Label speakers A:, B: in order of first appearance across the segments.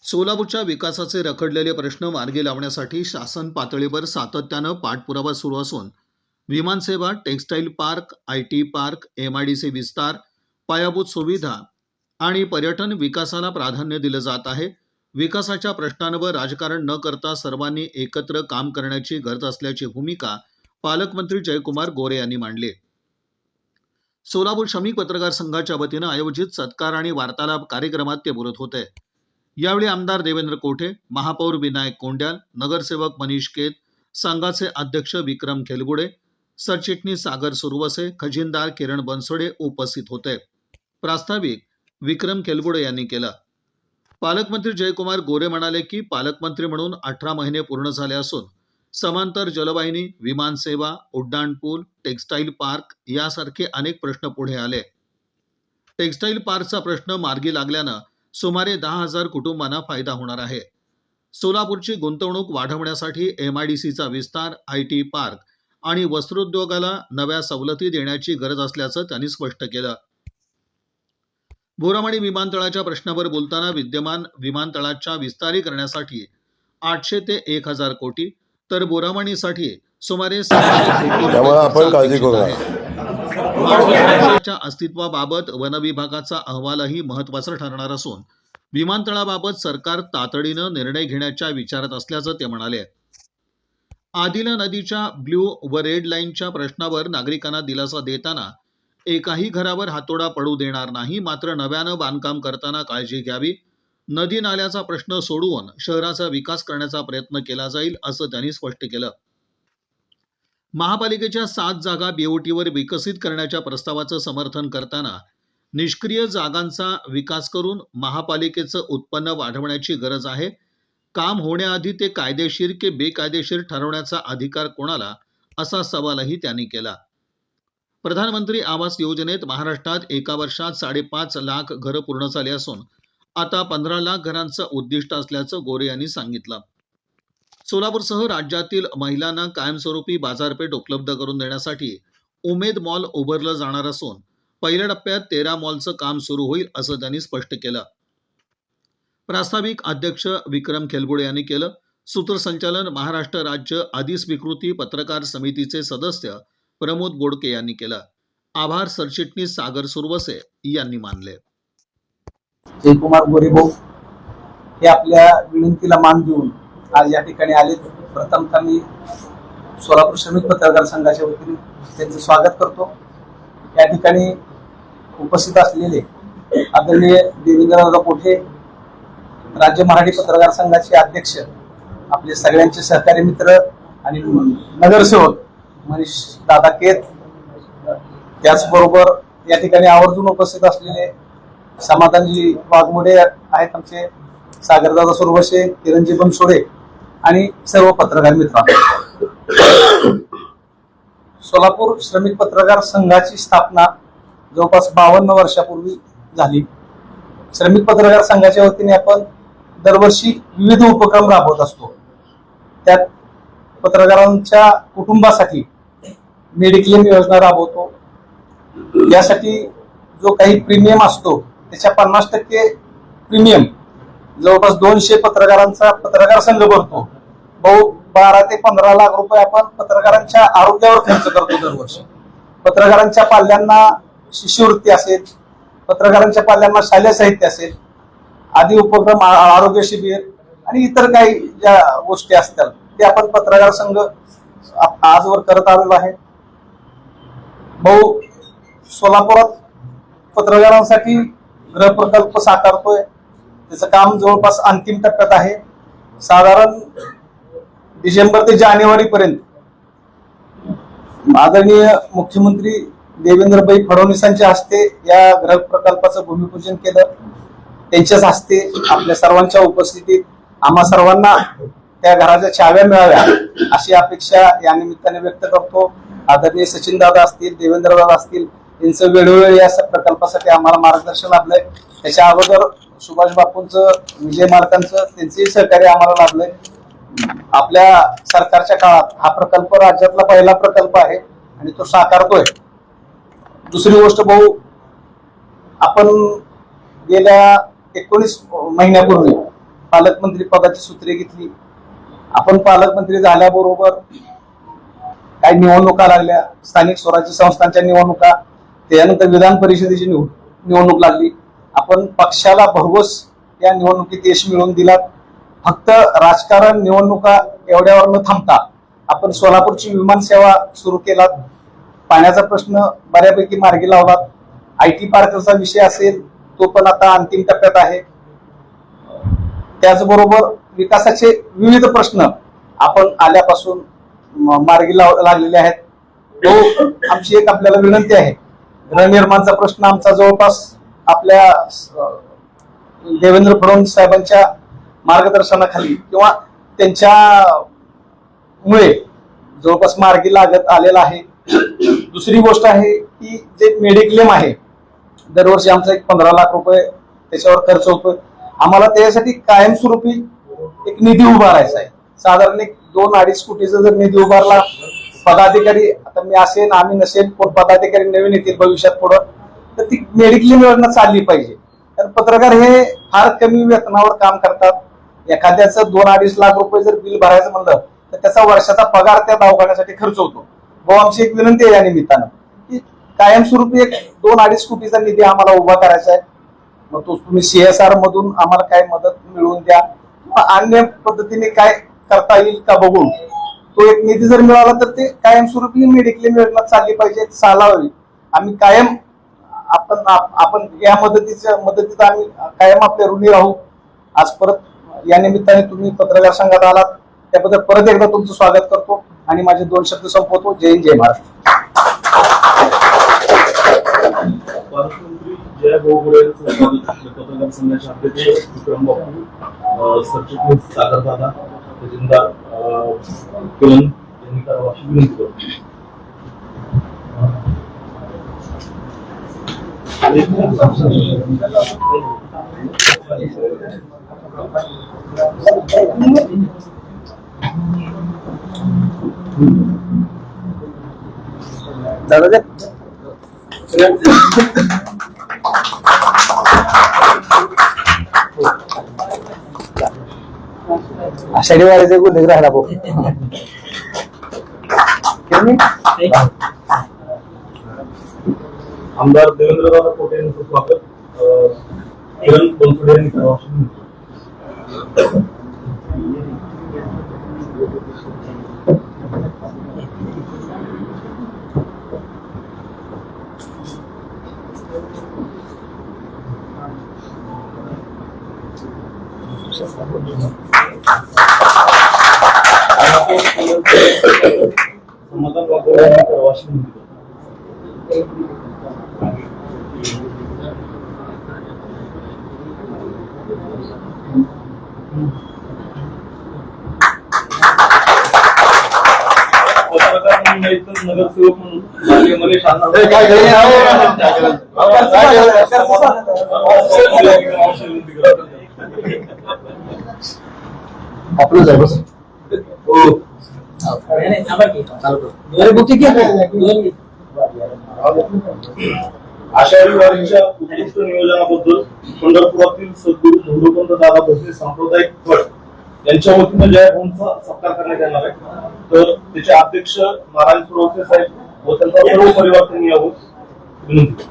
A: सोलापूरच्या विकासाचे रखडलेले प्रश्न मार्गी लावण्यासाठी शासन पातळीवर सातत्यानं पाठपुरावा सुरू असून विमानसेवा, textile park, IT park, MIDC विस्तार, पायाभूत सुविधा आणि पर्यटन विकासाला प्राधान्य दिलं जात आहे. विकासाच्या प्रश्नांवर राजकारण न करता सर्वांनी एकत्र काम करण्याची गरज असल्याची भूमिका पालकमंत्री जयकुमार गोरे यांनी मांडली. सोलापूर श्रमिक पत्रकार संघाच्या वतीनं आयोजित सत्कार आणि वार्तालाप कार्यक्रमात ते बोलत होते. यावेळी आमदार देवेंद्र कोठे, महापौर विनायक कोंड्याल, नगरसेवक मनीष केत, संघाचे अध्यक्ष विक्रम खेलगुडे, सरचिटणीस सागर सुरवसे, खजिनदार किरण बनसोडे उपस्थित होते. प्रास्ताविक विक्रम खेलगुडे यांनी केलं. पालकमंत्री जयकुमार गोरे म्हणाले की पालकमंत्री म्हणून 18 महिने पूर्ण झाले असून समांतर जलवाहिनी, विमानसेवा, उड्डाणपूल, टेक्स्टाईल पार्क यासारखे अनेक प्रश्न पुढे आले. टेक्स्टाईल पार्कचा प्रश्न मार्गी लागल्यानं सुमारे 10,000 कुटुंबांना फायदा होणार आहे. सोलापूरची गुंतवणूक वाढवण्यासाठी MIDCचा विस्तार, IT पार्क आणि वस्त्रोद्योगाला नव्या सवलती देण्याची गरज असल्याचं त्यांनी स्पष्ट केलं. बोरामणी विमानतळाच्या प्रश्नावर बोलताना विद्यमान विमानतळाच्या विस्तारीकरणासाठी 800 ते 1,000 कोटी तर बोरामणीसाठी सुमारे 700 कोटी अस्तित्वाबाबत वनविभागाचा अहवालही महत्त्वाचा ठरणार असून विमानतळाबाबत सरकार तातडीनं निर्णय घेण्याच्या विचारात असल्याचं ते म्हणाले. आदिला नदीच्या ब्ल्यू व रेड लाईनच्या प्रश्नावर नागरिकांना दिलासा देताना एकाही घरावर हातोडा पडू देणार नाही, मात्र नव्यानं बांधकाम करताना काळजी घ्यावी. नदी नाल्याचा प्रश्न सोडवून शहराचा विकास करण्याचा प्रयत्न केला जाईल असं त्यांनी स्पष्ट केलं. महापालिकेच्या 7 जागा BOTवर विकसित करण्याच्या प्रस्तावाचं समर्थन करताना निष्क्रिय जागांचा विकास करून महापालिकेचं उत्पन्न वाढवण्याची गरज आहे. काम होण्याआधी ते कायदेशीर की बेकायदेशीर ठरवण्याचा अधिकार कोणाला, असा सवालही त्यांनी केला. प्रधानमंत्री आवास योजनेत महाराष्ट्रात एका वर्षात 5.5 लाख घरं पूर्ण झाली असून आता 15 लाख घरांचं उद्दिष्ट असल्याचं गोरे यांनी सांगितलं. सोलापूरसह राज्यातील महिलांना कायमस्वरूपी बाजारपेठ उपलब्ध करून देण्यासाठी उमेद मॉल उभारलं जाणार असून पहिल्या टप्प्यात 13 मॉलचं काम सुरू होईल असं त्यांनी स्पष्ट केलं. प्रास्ताविक अध्यक्ष विक्रम खेलगुडे यांनी केलं. सूत्रसंचालन महाराष्ट्र राज्य अधिस्वीकृती पत्रकार समितीचे सदस्य प्रमोद गोडके यांनी केलं. आभार सरचिटणीस सागर सुरवसे यांनी मानले.
B: जयकुमार गोरे भाऊ हे आपल्या विनंतीला मान देऊन आज या ठिकाणी आले. प्रथमतः मी सोलापूर श्रमिक पत्रकार संघाच्या वतीने त्यांचं स्वागत करतो. या ठिकाणी उपस्थित असलेले आदरणीय देवेंद्र कोठे, राज्य मराठी पत्रकार संघाचे अध्यक्ष, आपले सगळ्यांचे सहकारी मित्र आणि नगरसेवक मनीष दादा केत, त्याचबरोबर या ठिकाणी आवर्जून उपस्थित असलेले समाधानजी वाघमोडे आहेत, आमचे सागरदादा सुरवसे, किरणजी बनसोडे आणि सर्व पत्रकार मित्रांनो. सोलापूर श्रमिक पत्रकार संघाची स्थापना जवळपास 52 वर्षापूर्वी झाली. श्रमिक पत्रकार संघाच्या वतीने आपण दरवर्षी विविध उपक्रम राबवत असतो. त्यात पत्रकारांच्या कुटुंबासाठी मेडिक्लेम योजना राबवतो. यासाठी जो काही प्रीमियम असतो त्याच्या 50% प्रीमियम जवळपास 200 पत्रकारांचा पत्रकार संघ भरतो. 12 ते 15 लाख रुपये आपण पत्रकारांच्या आरोग्यावर खर्च करतो दरवर्षी. पत्रकारांच्या पाल्यांना शिष्यवृत्ती असेल, पत्रकारांच्या पाल्यांना शालेय साहित्य असेल, आदी उपक्रम, आरोग्य शिबिर आणि इतर काही ज्या गोष्टी असतात ते आपण पत्रकार संघ आजवर करत आलेलो आहे. भाऊ सोलापुरात पत्रकारांसाठी गृह प्रकल्प साकारतोय. त्याचं काम जवळपास अंतिम टप्प्यात आहे. साधारण डिसेंबर ते जानेवारी पर्यंत आदरणीय मुख्यमंत्री देवेंद्रभाई फडणवीसांच्या हस्ते या गृह प्रकल्पाचं भूमिपूजन केलं. त्यांच्याच हस्ते आपल्या सर्वांच्या उपस्थितीत आम्हा सर्वांना त्या घराच्या चाव्या मिळाव्या अशी अपेक्षा या निमित्ताने व्यक्त करतो. आदरणीय सचिन दादा असतील, देवेंद्र दादा असतील, यांचं वेळोवेळी या प्रकल्पासाठी आम्हाला मार्गदर्शन लाभलंय. त्याच्या अगोदर सुभाष बापूंचं, विजय मालकांचं, त्यांचेही सहकार्य आम्हाला लाभलंय. आपल्या सरकारच्या काळात हा प्रकल्प राज्यातला पहिला प्रकल्प आहे आणि तो साकारतोय. दुसरी गोष्ट भाऊ, आपण गेल्या 19 महिन्यापूर्वी पालकमंत्री पदाची सूत्रे घेतली. आपण पालकमंत्री झाल्याबरोबर काही निवडणुका लागल्या, स्थानिक स्वराज्य संस्थांच्या निवडणुका, त्यानंतर विधान परिषदेची निवडणूक लागली. आपण पक्षाला भरघोस या निवडणुकीत यश मिळवून दिलात. फक्त राजकारण निवडणुका एवढ्यावर न थांबता आपण सोलापूरची विमानसेवा सुरू केलात. पाण्याचा प्रश्न बऱ्यापैकी मार्गी लावलात. IT पार्कचा विषय असेल तो पण आता अंतिम टप्प्यात आहे. त्याचबरोबर विकासाचे विविध प्रश्न आपण आल्यापासून मार्गी लागलेले आहेत. तो आमची एक आपल्याला विनंती आहे, गृहनिर्माणचा प्रश्न आमचा जवळपास आपल्या देवेंद्र फडणवीस साहेबांच्या मार्गदर्शनाखाली किंवा त्यांच्या मुळे जवळपास मार्गी लागत आलेला आहे. दुसरी गोष्ट आहे की जे मेडिक्लेम आहे, दरवर्षी आमचा एक 15 लाख रुपये त्याच्यावर खर्च होतोय. आम्हाला त्यासाठी कायमस्वरूपी एक निधी उभारायचा आहे. साधारण एक 2-2.5 कोटीचा जर निधी उभारला, पदाधिकारी, आता मी असेन आम्ही नसेल, कोण पदाधिकारी नवीन येतील भविष्यात पुढं, तर ती मेडिक्लेम योजना चालली पाहिजे. कारण पत्रकार हे फार कमी वेतनावर काम करतात. एखाद्याचं 2-2.5 लाख रुपये जर बिल भरायचं म्हणलं तर त्याचा वर्षाचा पगार त्या दवाखान्यासाठी खर्च होतो. आमची एक विनंती आहे या निमित्तानं की कायमस्वरूपी एक 2-2.5 कोटीचा निधी आम्हाला उभा करायचा आहे. मग तो तुम्ही CSR मधून आम्हाला काय मदत मिळवून द्या, अन्य पद्धतीने काय करता येईल का बघून तो एक निधी जर मिळाला तर ते कायमस्वरूपी मेडिक्लेम योजना चालली पाहिजे, चालावी. आम्ही कायम आपण या मदतीत आम्ही कायम आपल्या ऋणी राहू. आज परत या निमित्ताने तुम्ही पत्रकार संघात आलात त्याबद्दल परत एकदा तुमचं स्वागत करतो आणि माझे 2 शब्द संपवतो. जय हिंद, जय महाराष्ट्र.
C: पालकमंत्री जय गोगोळे पत्रकार संघाचे अध्यक्ष विक्रम बापू, सरचिटणीस सागर दादा, तहसीलदार किरण यांनी करावं अशी विनंती करतो.
B: दादा आषाढी वारीचे गुन्हे राहिला भाऊ.
C: आमदार देवेंद्रदादा कोटे यांचं स्वागत, किरण बनसोडे यांनी करावं अशी विनंती. समाधान वागोळे यांनी करावं अशी विनंती करतो. पत्रकार म्हणून नाही तर नगरसेवक म्हणून मनीष
B: आपलं आहे बस.
C: आषाढी वारीच्या उत्कृष्ट नियोजनाबद्दल पंढरपुरातील सद्गुरू धोंडोपंत दादा भोसले सांप्रदायिक गट यांच्या वतीनं जयभूमचा सत्कार करण्यात येणार आहे. तर त्याचे अध्यक्ष नारायण सुरवसे साहेब व त्यांचा सर्व परिवार त्यांनी यावं विनंती.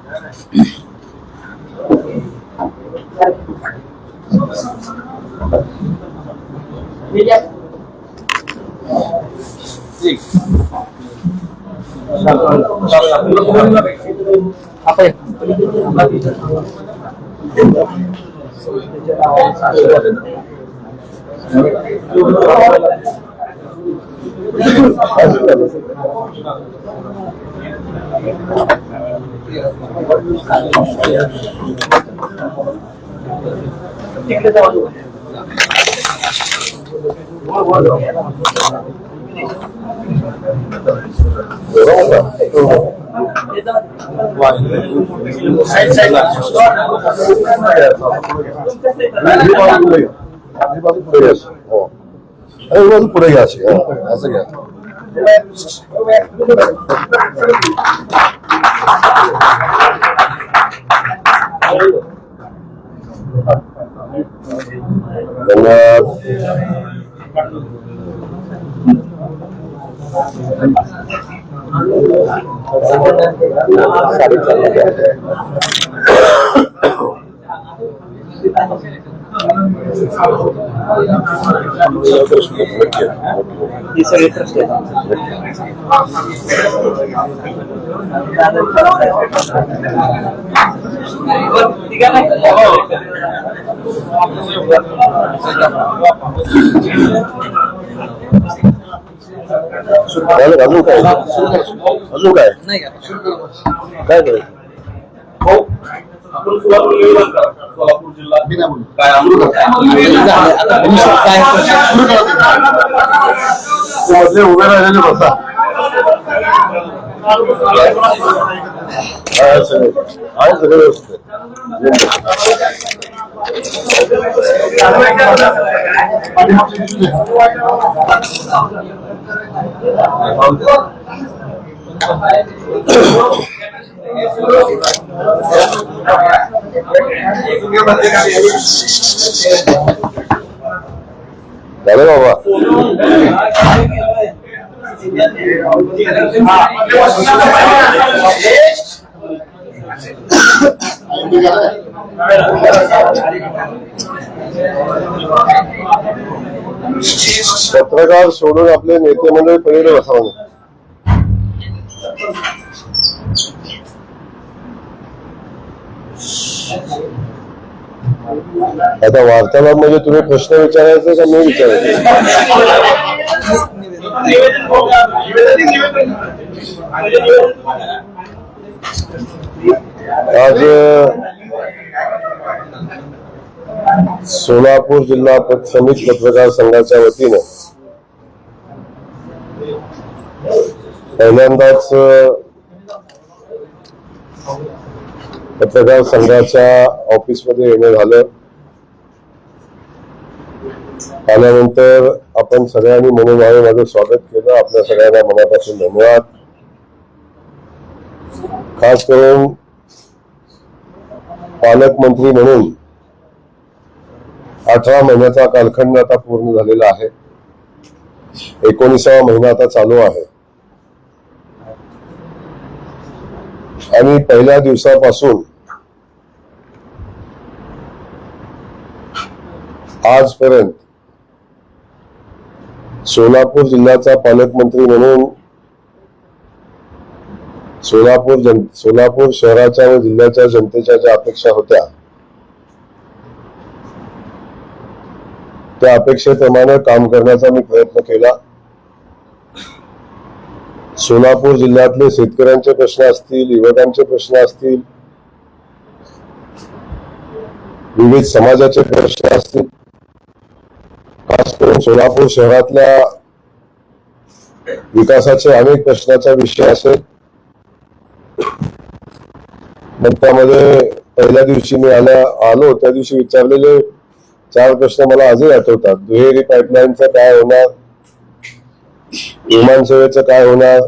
D: पुढे घ्या असं घ्या. गंगा
B: हे सगळे प्रश्न
D: अजून काय काय करायचं
C: हो, आपण सोलापूर नियोजन करा. सोलापूर जिल्हा काय अमृत
D: मध्ये उभे राहिलेले बसा आहे सगळं व्यवस्थित झालं बाबा पत्रकार सोडून आपले नेते मंडळी पलीकडे बसावं. आता वार्तालाप म्हणजे तुम्ही प्रश्न विचारायचे का मी विचारायचे? आज सोलापूर जिल्हा समिती पत्रकार संघाच्या वतीने पहिल्यांदाच पत्रकार संघाच्या ऑफिसमध्ये येणं झालं. आल्यानंतर आपण सगळ्यांनी मनोभावे माझं स्वागत केलं. आपल्या सगळ्यांना मनापासून धन्यवाद. खास करून पालकमंत्री म्हणून 18 महिन्याचा कालखंड आता पूर्ण झालेला आहे. 19वा महिना आता चालू आहे आणि पहिल्या दिवसापासून आजपर्यंत सोलापूर जिल्ह्याचा पालकमंत्री म्हणून सोलापूर शहराच्या व जिल्ह्याच्या जनतेच्या ज्या अपेक्षा होत्या त्या अपेक्षेप्रमाणे काम करण्याचा मी प्रयत्न केला. सोलापूर जिल्ह्यातले शेतकऱ्यांचे प्रश्न असतील, युवकांचे प्रश्न असतील, विविध समाजाचे प्रश्न असतील, खास करून सोलापूर शहरातल्या विकासाचे अनेक प्रश्नाचा विषय असेल. मग त्यामध्ये पहिल्या दिवशी मी आलो त्या दिवशी विचारलेले 4 प्रश्न मला आजही आठवतात. दुहेरी पाईपलाईनचं काय होणार, विमानसेवेचं काय होणार,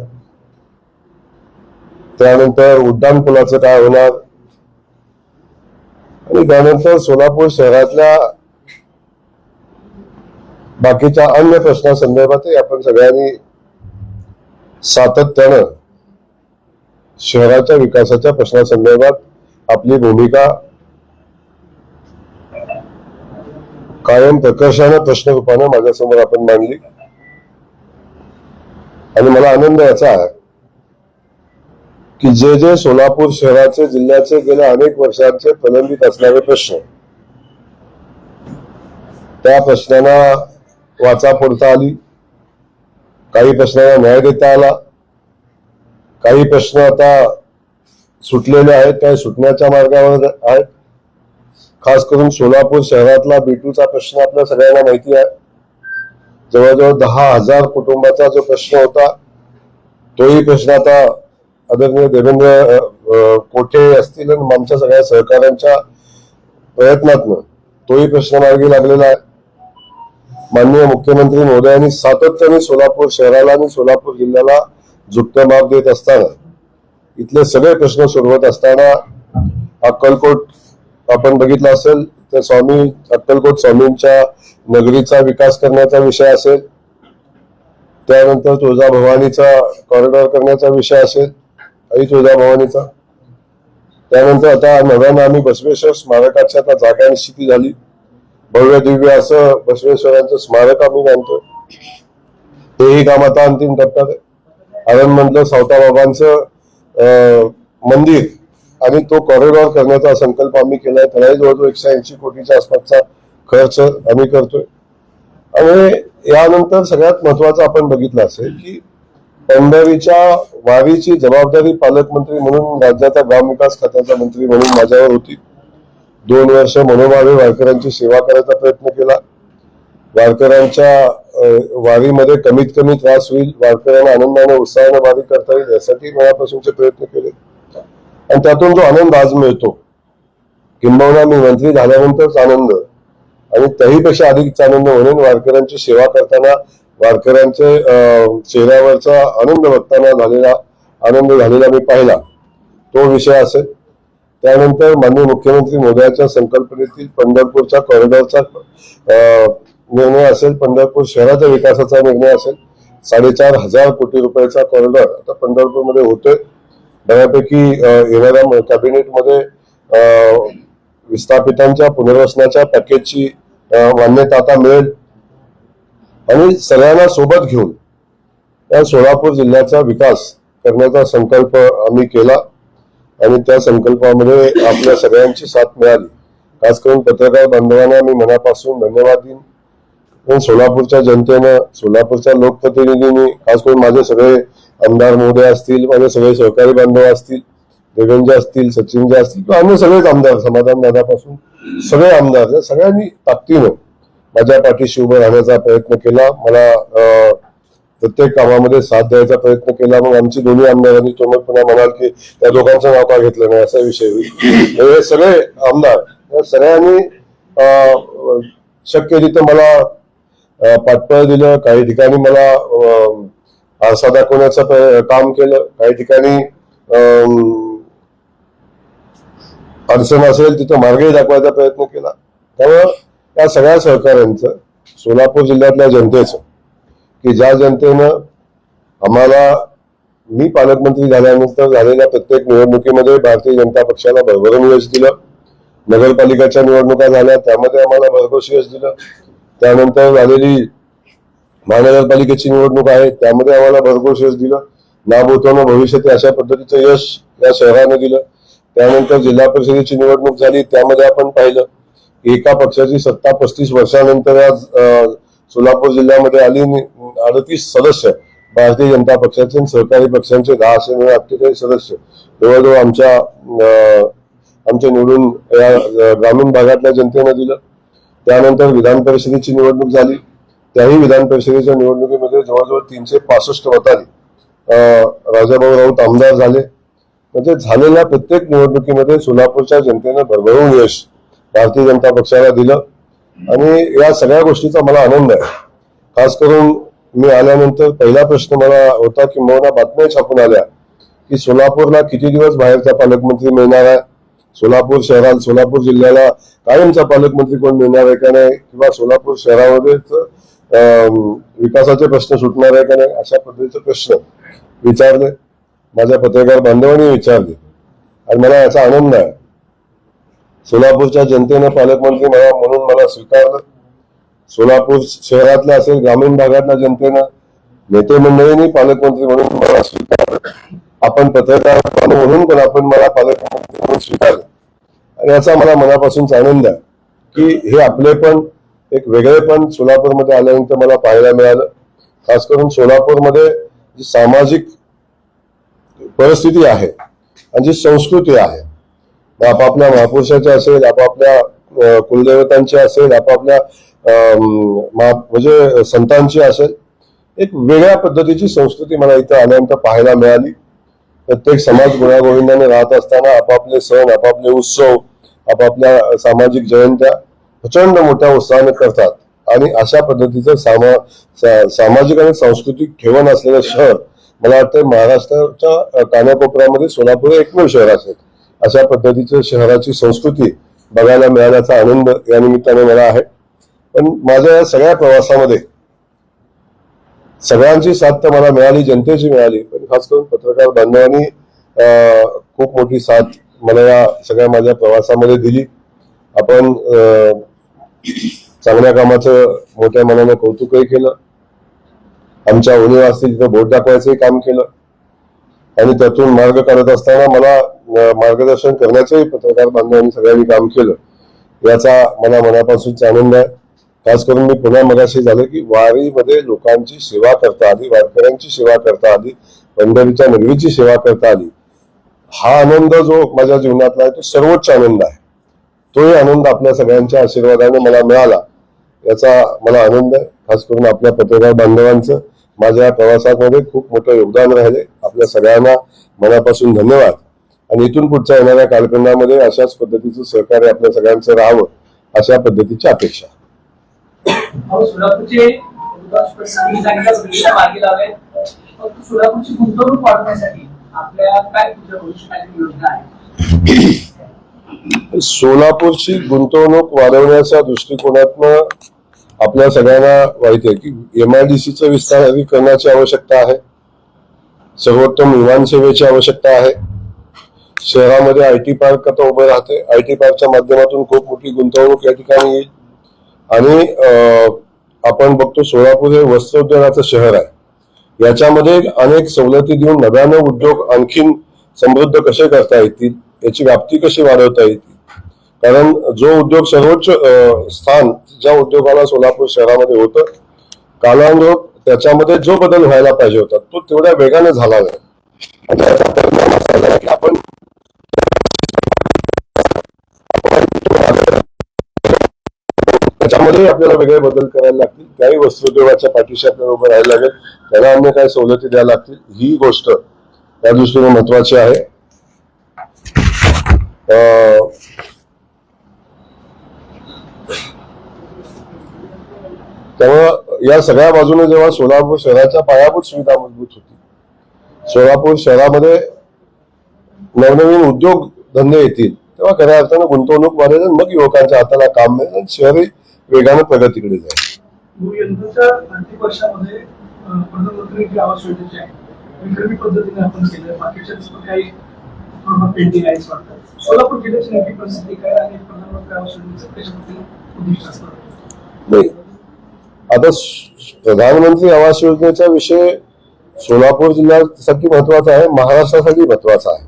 D: त्यानंतर उड्डाणपुलाचं काय होणार आणि त्यानंतर सोलापूर शहरातल्या बाकीच्या अन्य प्रश्नासंदर्भातही आपण सगळ्यांनी सातत्यानं शहराच्या विकासाच्या प्रश्नासंदर्भात आपली भूमिका कायम प्रकर्षाने प्रश्न रूपाने माझ्यासमोर आपण मांडली. आणि मला आनंद याचा आहे की जे सोलापूर शहराचे जिल्ह्याचे गेल्या अनेक वर्षांचे प्रलंबित असणारे प्रश्न त्या प्रश्नांना वाचा फोडता आली, काही प्रश्नांना न्याय देता आला, काही प्रश्न आता सुटलेले आहेत, काही सुटण्याच्या मार्गावर आहेत. खास करून सोलापूर शहरातला B2चा प्रश्न आपल्या सगळ्यांना माहिती आहे. जवळजवळ 10,000 कुटुंबाचा जो प्रश्न होता तोही प्रश्न आता आदरणीय देवेंद्र कोठे असतील आणि आमच्या सगळ्या सहकाऱ्यांच्या प्रयत्नातनं तोही प्रश्न मार्गी लागलेला आहे. माननीय मुख्यमंत्री महोदयांनी सातत्याने सोलापूर शहराला आणि सोलापूर जिल्ह्याला झुकतं माप देत असताना इथले सगळे प्रश्न सोडवत असताना अक्कलकोट आपण बघितलं असेल तर अक्कलकोट स्वामींच्या नगरीचा विकास करण्याचा विषय असेल, त्यानंतर तुळजाभवानीचा कॉरिडॉर करण्याचा विषय असेल, आई तुळजाभवानीचा. त्यानंतर आता नव्यानं आम्ही बसवेश्वर स्मारकाची आता जागा निश्चिती झाली. भव्य दिव्य असं बसवेश्वरांचं स्मारक आम्ही बांधतोय. तेही काम आता अंतिम टप्प्यात आहे. आळंदमधलं सावताबाबांचं मंदिर आणि तो कॉरिडॉर करण्याचा संकल्प आम्ही केलाय. त्यालाही जवळजवळ 180 कोटीच्या आसपासचा खर्च आम्ही करतोय. आणि यानंतर सगळ्यात महत्वाचं आपण बघितलं असेल की पंढरीच्या वारीची जबाबदारी पालकमंत्री म्हणून, राज्याचा ग्रामविकास खात्याचा मंत्री म्हणून माझ्यावर होती. 2 वर्ष मनोभावे वारकऱ्यांची सेवा करायचा प्रयत्न केला. वारकऱ्यांच्या वारीमध्ये कमीत कमी त्रास होईल, वारकऱ्यांना आनंदाने उत्साहाने वारी करता येईल यासाठी मनापासूनचे प्रयत्न केले. आणि त्यातून जो आनंद आज मिळतो, किंबहुना मी मंत्री झाल्यानंतरच आनंद, आणि त्याहीपेक्षा अधिकचा आनंद म्हणून वारकऱ्यांची सेवा करताना वारकऱ्यांचे चेहऱ्यावरचा आनंद बघताना झालेला आनंद झालेला मी पाहिला, तो विषय असेल. त्यानंतर माननीय मुख्यमंत्री मोदयांच्या संकल्पनेतील पंढरपूरच्या कॉरिडॉरचा निर्णय असेल, पंढरपूर शहराच्या विकासाचा निर्णय असेल. 4,500 कोटी रुपयाचा कॉरिडॉर आता पंढरपूरमध्ये होतोय. बऱ्यापैकी येणाऱ्या कॅबिनेटमध्ये विस्थापितांच्या पुनर्वसनाच्या पॅकेजची मान्यता आता मिळेल. आणि सगळ्यांना सोबत घेऊन या सोलापूर जिल्ह्याचा विकास करण्याचा संकल्प आम्ही केला. आणि त्या संकल्पामध्ये आपल्या सगळ्यांची साथ मिळाली. खास करून पत्रकार बांधवांना मी मनापासून धन्यवाद देईन. पण सोलापूरच्या जनतेनं, सोलापूरच्या लोकप्रतिनिधींनी, खास करून माझे सगळे आमदार महोदय असतील, माझे सगळे सहकारी बांधव असतील, देवेंद्र असतील, सचिनजी असतील किंवा अन्य सगळेच आमदार, समाधान दादापासून सगळे आमदार, या सगळ्यांनी ताकदीनं माझ्या पाठीशी उभं राहण्याचा प्रयत्न केला. मला प्रत्येक कामामध्ये साथ द्यायचा प्रयत्न केला. मग आमची दोन्ही आमदारांनी तोंडपणा म्हणाल की त्या दोघांचं नाव का घेतलं नाही, असा विषय होईल. हे सगळे आमदार या सगळ्यांनी शक्य तिथं मला पाठबळ दिलं. काही ठिकाणी मला आरसा दाखवण्याचं काम केलं. काही ठिकाणी अडचण असेल तिथं मार्गही दाखवायचा प्रयत्न केला. त्यामुळं या सगळ्या सहकाऱ्यांचं, सोलापूर जिल्ह्यातल्या जनतेचं, की ज्या जनतेनं आम्हाला, मी पालकमंत्री झाल्यानंतर झालेल्या प्रत्येक निवडणुकीमध्ये भारतीय जनता पक्षाला भरभरून यश दिलं. नगरपालिकाच्या निवडणुका झाल्या त्यामध्ये आम्हाला भरघोस यश दिलं. त्यानंतर झालेली महानगरपालिकेची निवडणूक आहे त्यामध्ये आम्हाला भरघोस यश दिलं. नाभूतोनं भविष्यात अशा पद्धतीचं यश या शहरानं दिलं. त्यानंतर जिल्हा परिषदेची निवडणूक झाली त्यामध्ये आपण पाहिलं की एका पक्षाची सत्ता 35 वर्षानंतर आज सोलापूर जिल्ह्यामध्ये आली. 38 सदस्य भारतीय जनता पक्षाचे, सहकारी पक्षांचे 10 असे मिळून 48 सदस्य जवळजवळ आमच्या निवडून या ग्रामीण भागातल्या जनतेनं दिलं. त्यानंतर विधान परिषदेची निवडणूक झाली. त्याही विधान परिषदेच्या निवडणुकीमध्ये जवळजवळ 365 मतांनी राजाभाऊ राऊत आमदार झाले. म्हणजे झालेल्या प्रत्येक निवडणुकीमध्ये सोलापूरच्या जनतेनं भरभरून यश भारतीय जनता पक्षाला दिलं. आणि या सगळ्या गोष्टीचा मला आनंद आहे. खास करून मी आल्यानंतर पहिला प्रश्न मला होता की मला बातम्या छापून आल्या की सोलापूरला किती दिवस बाहेरचा पालकमंत्री मिळणार आहे, सोलापूर शहरात, सोलापूर जिल्ह्याला कायमचा पालकमंत्री कोण मिळणार आहे का नाही, किंवा सोलापूर शहरामध्येच विकासाचे प्रश्न सुटणार आहे का नाही, अशा पद्धतीचे प्रश्न विचारले. माझ्या पत्रकार बांधवांनी विचारले. आणि मला याचा आनंद आहे. सोलापूरच्या जनतेनं पालकमंत्री म्हणून मला स्वीकारलं. सोलापूर शहरातल्या असेल, ग्रामीण भागातल्या जनतेनं, नेते मंडळींनी पालकमंत्री म्हणून मला स्वीकारलं. आपण पत्रकार म्हणून पण आपण मला पालकमंत्री म्हणून स्वीकारलं. आणि याचा मला मनापासूनच आनंद आहे की हे आपले पण एक वेगळेपण सोलापूरमध्ये आल्यानंतर मला पाहायला मिळालं. खास करून सोलापूरमध्ये जी सामाजिक परिस्थिती आहे आणि जी संस्कृती आहे, आपापल्या महापुरुषाची असेल, आपापल्या कुलदेवतांची असेल, आपापल्या म्हणजे संतांची असेल, एक वेगळ्या पद्धतीची संस्कृती मला इथं आल्यानंतर पाहायला मिळाली. प्रत्येक समाज गुण्यागोविंदाने राहत असताना आपापले सण, आपापले उत्सव, आपापल्या सामाजिक जयंत्या प्रचंड मोठ्या उत्साहाने करतात. आणि अशा पद्धतीचं सामाजिक आणि सांस्कृतिक ठेवण असलेलं शहर मला वाटतं महाराष्ट्राच्या कानाकोपऱ्यामध्ये सोलापूर एकमेव शहर असेल. अशा पद्धतीचं शहराची संस्कृती बघायला मिळाल्याचा आनंद या निमित्ताने मला आहे. पण माझ्या या सगळ्या प्रवासामध्ये सगळ्यांची साथ तर मला मिळाली, जनतेची मिळाली, पण खास करून पत्रकार बांधवांनी खूप मोठी साथ मला या सगळ्या माझ्या प्रवासामध्ये दिली. आपण चांगल्या कामाचं मोठ्या मनानं कौतुकही केलं, आमच्या उणीवा असतील तिथं बोट दाखवायचंही काम केलं आणि त्यातून मार्ग काढत असताना मला मार्गदर्शन करण्याचंही पत्रकार बांधवांनी सगळ्यांनी काम केलं. याचा मला मनापासूनचा आनंद आहे. खास करून मी पुन्हा मगाशी झालं की वारीमध्ये लोकांची सेवा करता आली, वारकऱ्यांची सेवा करता आली, पंढरीच्या नगरीची सेवा करता आली. हा आनंद जो माझ्या जीवनातला आहे तो सर्वोच्च आनंद आहे. तोही आनंद आपल्या सगळ्यांच्या आशीर्वादाने मला मिळाला, याचा मला आनंद आहे. खास करून आपल्या पत्रकार बांधवांचं माझ्या या प्रवासामध्ये खूप मोठं योगदान राहिले. आपल्या सगळ्यांना मनापासून धन्यवाद आणि इथून पुढच्या येणाऱ्या कालखंडामध्ये अशाच पद्धतीचं सहकार्य आपल्या सगळ्यांचं राहावं, अशा पद्धतीची अपेक्षा.
E: सोलापूरचे मार्गी लावले, सोलापूरची गुंतवणूक वाढवण्यासाठी आपल्या काय भविष्यकालीन योजना आहे?
D: सोलापूरची गुंतवणूक वाढवण्याच्या दृष्टिकोनातनं आपल्या सगळ्यांना माहिती आहे की MIDCचं विस्तारीकरणाची आवश्यकता आहे, सर्वोत्तम विमान सेवेची आवश्यकता आहे. शहरामध्ये IT पार्क आता उभं राहते, IT पार्कच्या माध्यमातून खूप मोठी गुंतवणूक या ठिकाणी येईल. आणि आपण बघतो सोलापूर हे वस्त्रोद्योगाचं शहर आहे. याच्यामध्ये अनेक सवलती देऊन नव्यानं उद्योग आणखीन समृद्ध कसे करता येतील, याची व्याप्ती कशी वाढवता येतील. कारण जो उद्योग सर्वोच्च स्थान ज्या उद्योगाला सोलापूर शहरामध्ये होतं, कालानुरूप त्याच्यामध्ये जो बदल व्हायला पाहिजे होता तो तेवढ्या वेगाने झाला नाही. आणि त्याचा परिणाम असा झाला की आपण त्याच्यामध्ये आपल्याला वेगळे बदल करायला लागतील. काही वस्त्रोद्योगाच्या पाठीशी आपल्याला उभं राहायला लागेल, त्याला अन्य काही सवलती द्यायला लागतील. ही गोष्ट त्या दृष्टीने महत्वाची आहे. त्यामुळं या सगळ्या बाजूने जेव्हा सोलापूर शहराच्या पायाभूत सुविधा मजबूत होती, सोलापूर शहरामध्ये नवनवीन उद्योग धंदे येतील, तेव्हा खऱ्या अर्थानं गुंतवणूक वाढेल, मग युवकांच्या हाताला काम मिळेल आणि शहरही वेगाने प्रगतीकडे जाईल.
E: यंदाच्या आर्थिक वर्षामध्ये प्रधानमंत्री आवास योजनेचे आहे, विक्रमी पद्धतीने आपण केलं, बाकीच्या काही पेंडिंग आहे वाटतं. सोलापूर जिल्ह्याची नक्की परिस्थिती काय आणि प्रधानमंत्री आवास योजनेचं त्याच्यामध्ये उद्दिष्ट असणार?
D: नाही, आता प्रधानमंत्री आवास योजनेचा विषय सोलापूर जिल्ह्यासाठी महत्वाचा आहे, महाराष्ट्रासाठी महत्वाचा आहे.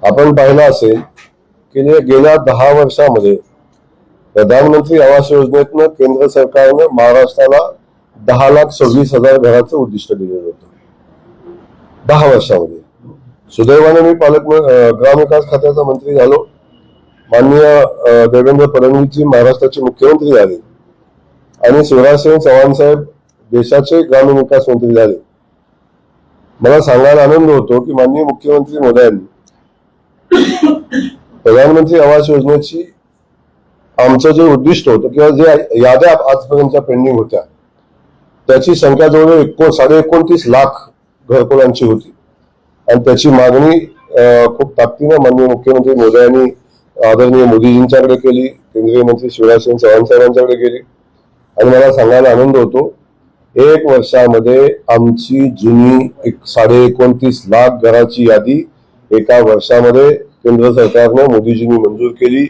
D: आपण पाहिलं असेल की गेल्या 10 वर्षामध्ये प्रधानमंत्री आवास योजनेतनं केंद्र सरकारनं महाराष्ट्राला 10,26,000 घराचं उद्दिष्ट दिलेलं होतं 10 वर्षामध्ये. सुदैवाने मी ग्रामविकास खात्याचा मंत्री झालो, माननीय देवेंद्र फडणवीसजी महाराष्ट्राचे मुख्यमंत्री झाले आणि शिवराजसिंह चव्हाण साहेब देशाचे ग्रामीण विकास मंत्री झाले. मला सांगायला आनंद होतो की माननीय मुख्यमंत्री महोदयांनी प्रधानमंत्री आवास योजनेची आमचं जे उद्दिष्ट होतं किंवा जे याद्या आजपर्यंतच्या पेंडिंग होत्या त्याची संख्या जवळजवळ 29.5 लाख घरकुलांची होती आणि त्याची मागणी खूप ताकदीनं माननीय मुख्यमंत्री महोदयांनी आदरणीय मोदीजींच्याकडे केली, केंद्रीय मंत्री शिवराजसिंह चव्हाण साहेबांच्याकडे केली. आणि मला सांगायला आनंद होतो 1 वर्षामध्ये आमची जुनी 29.5 लाख घराची यादी एका वर्षामध्ये केंद्र सरकारनं मोदीजींनी मंजूर केली.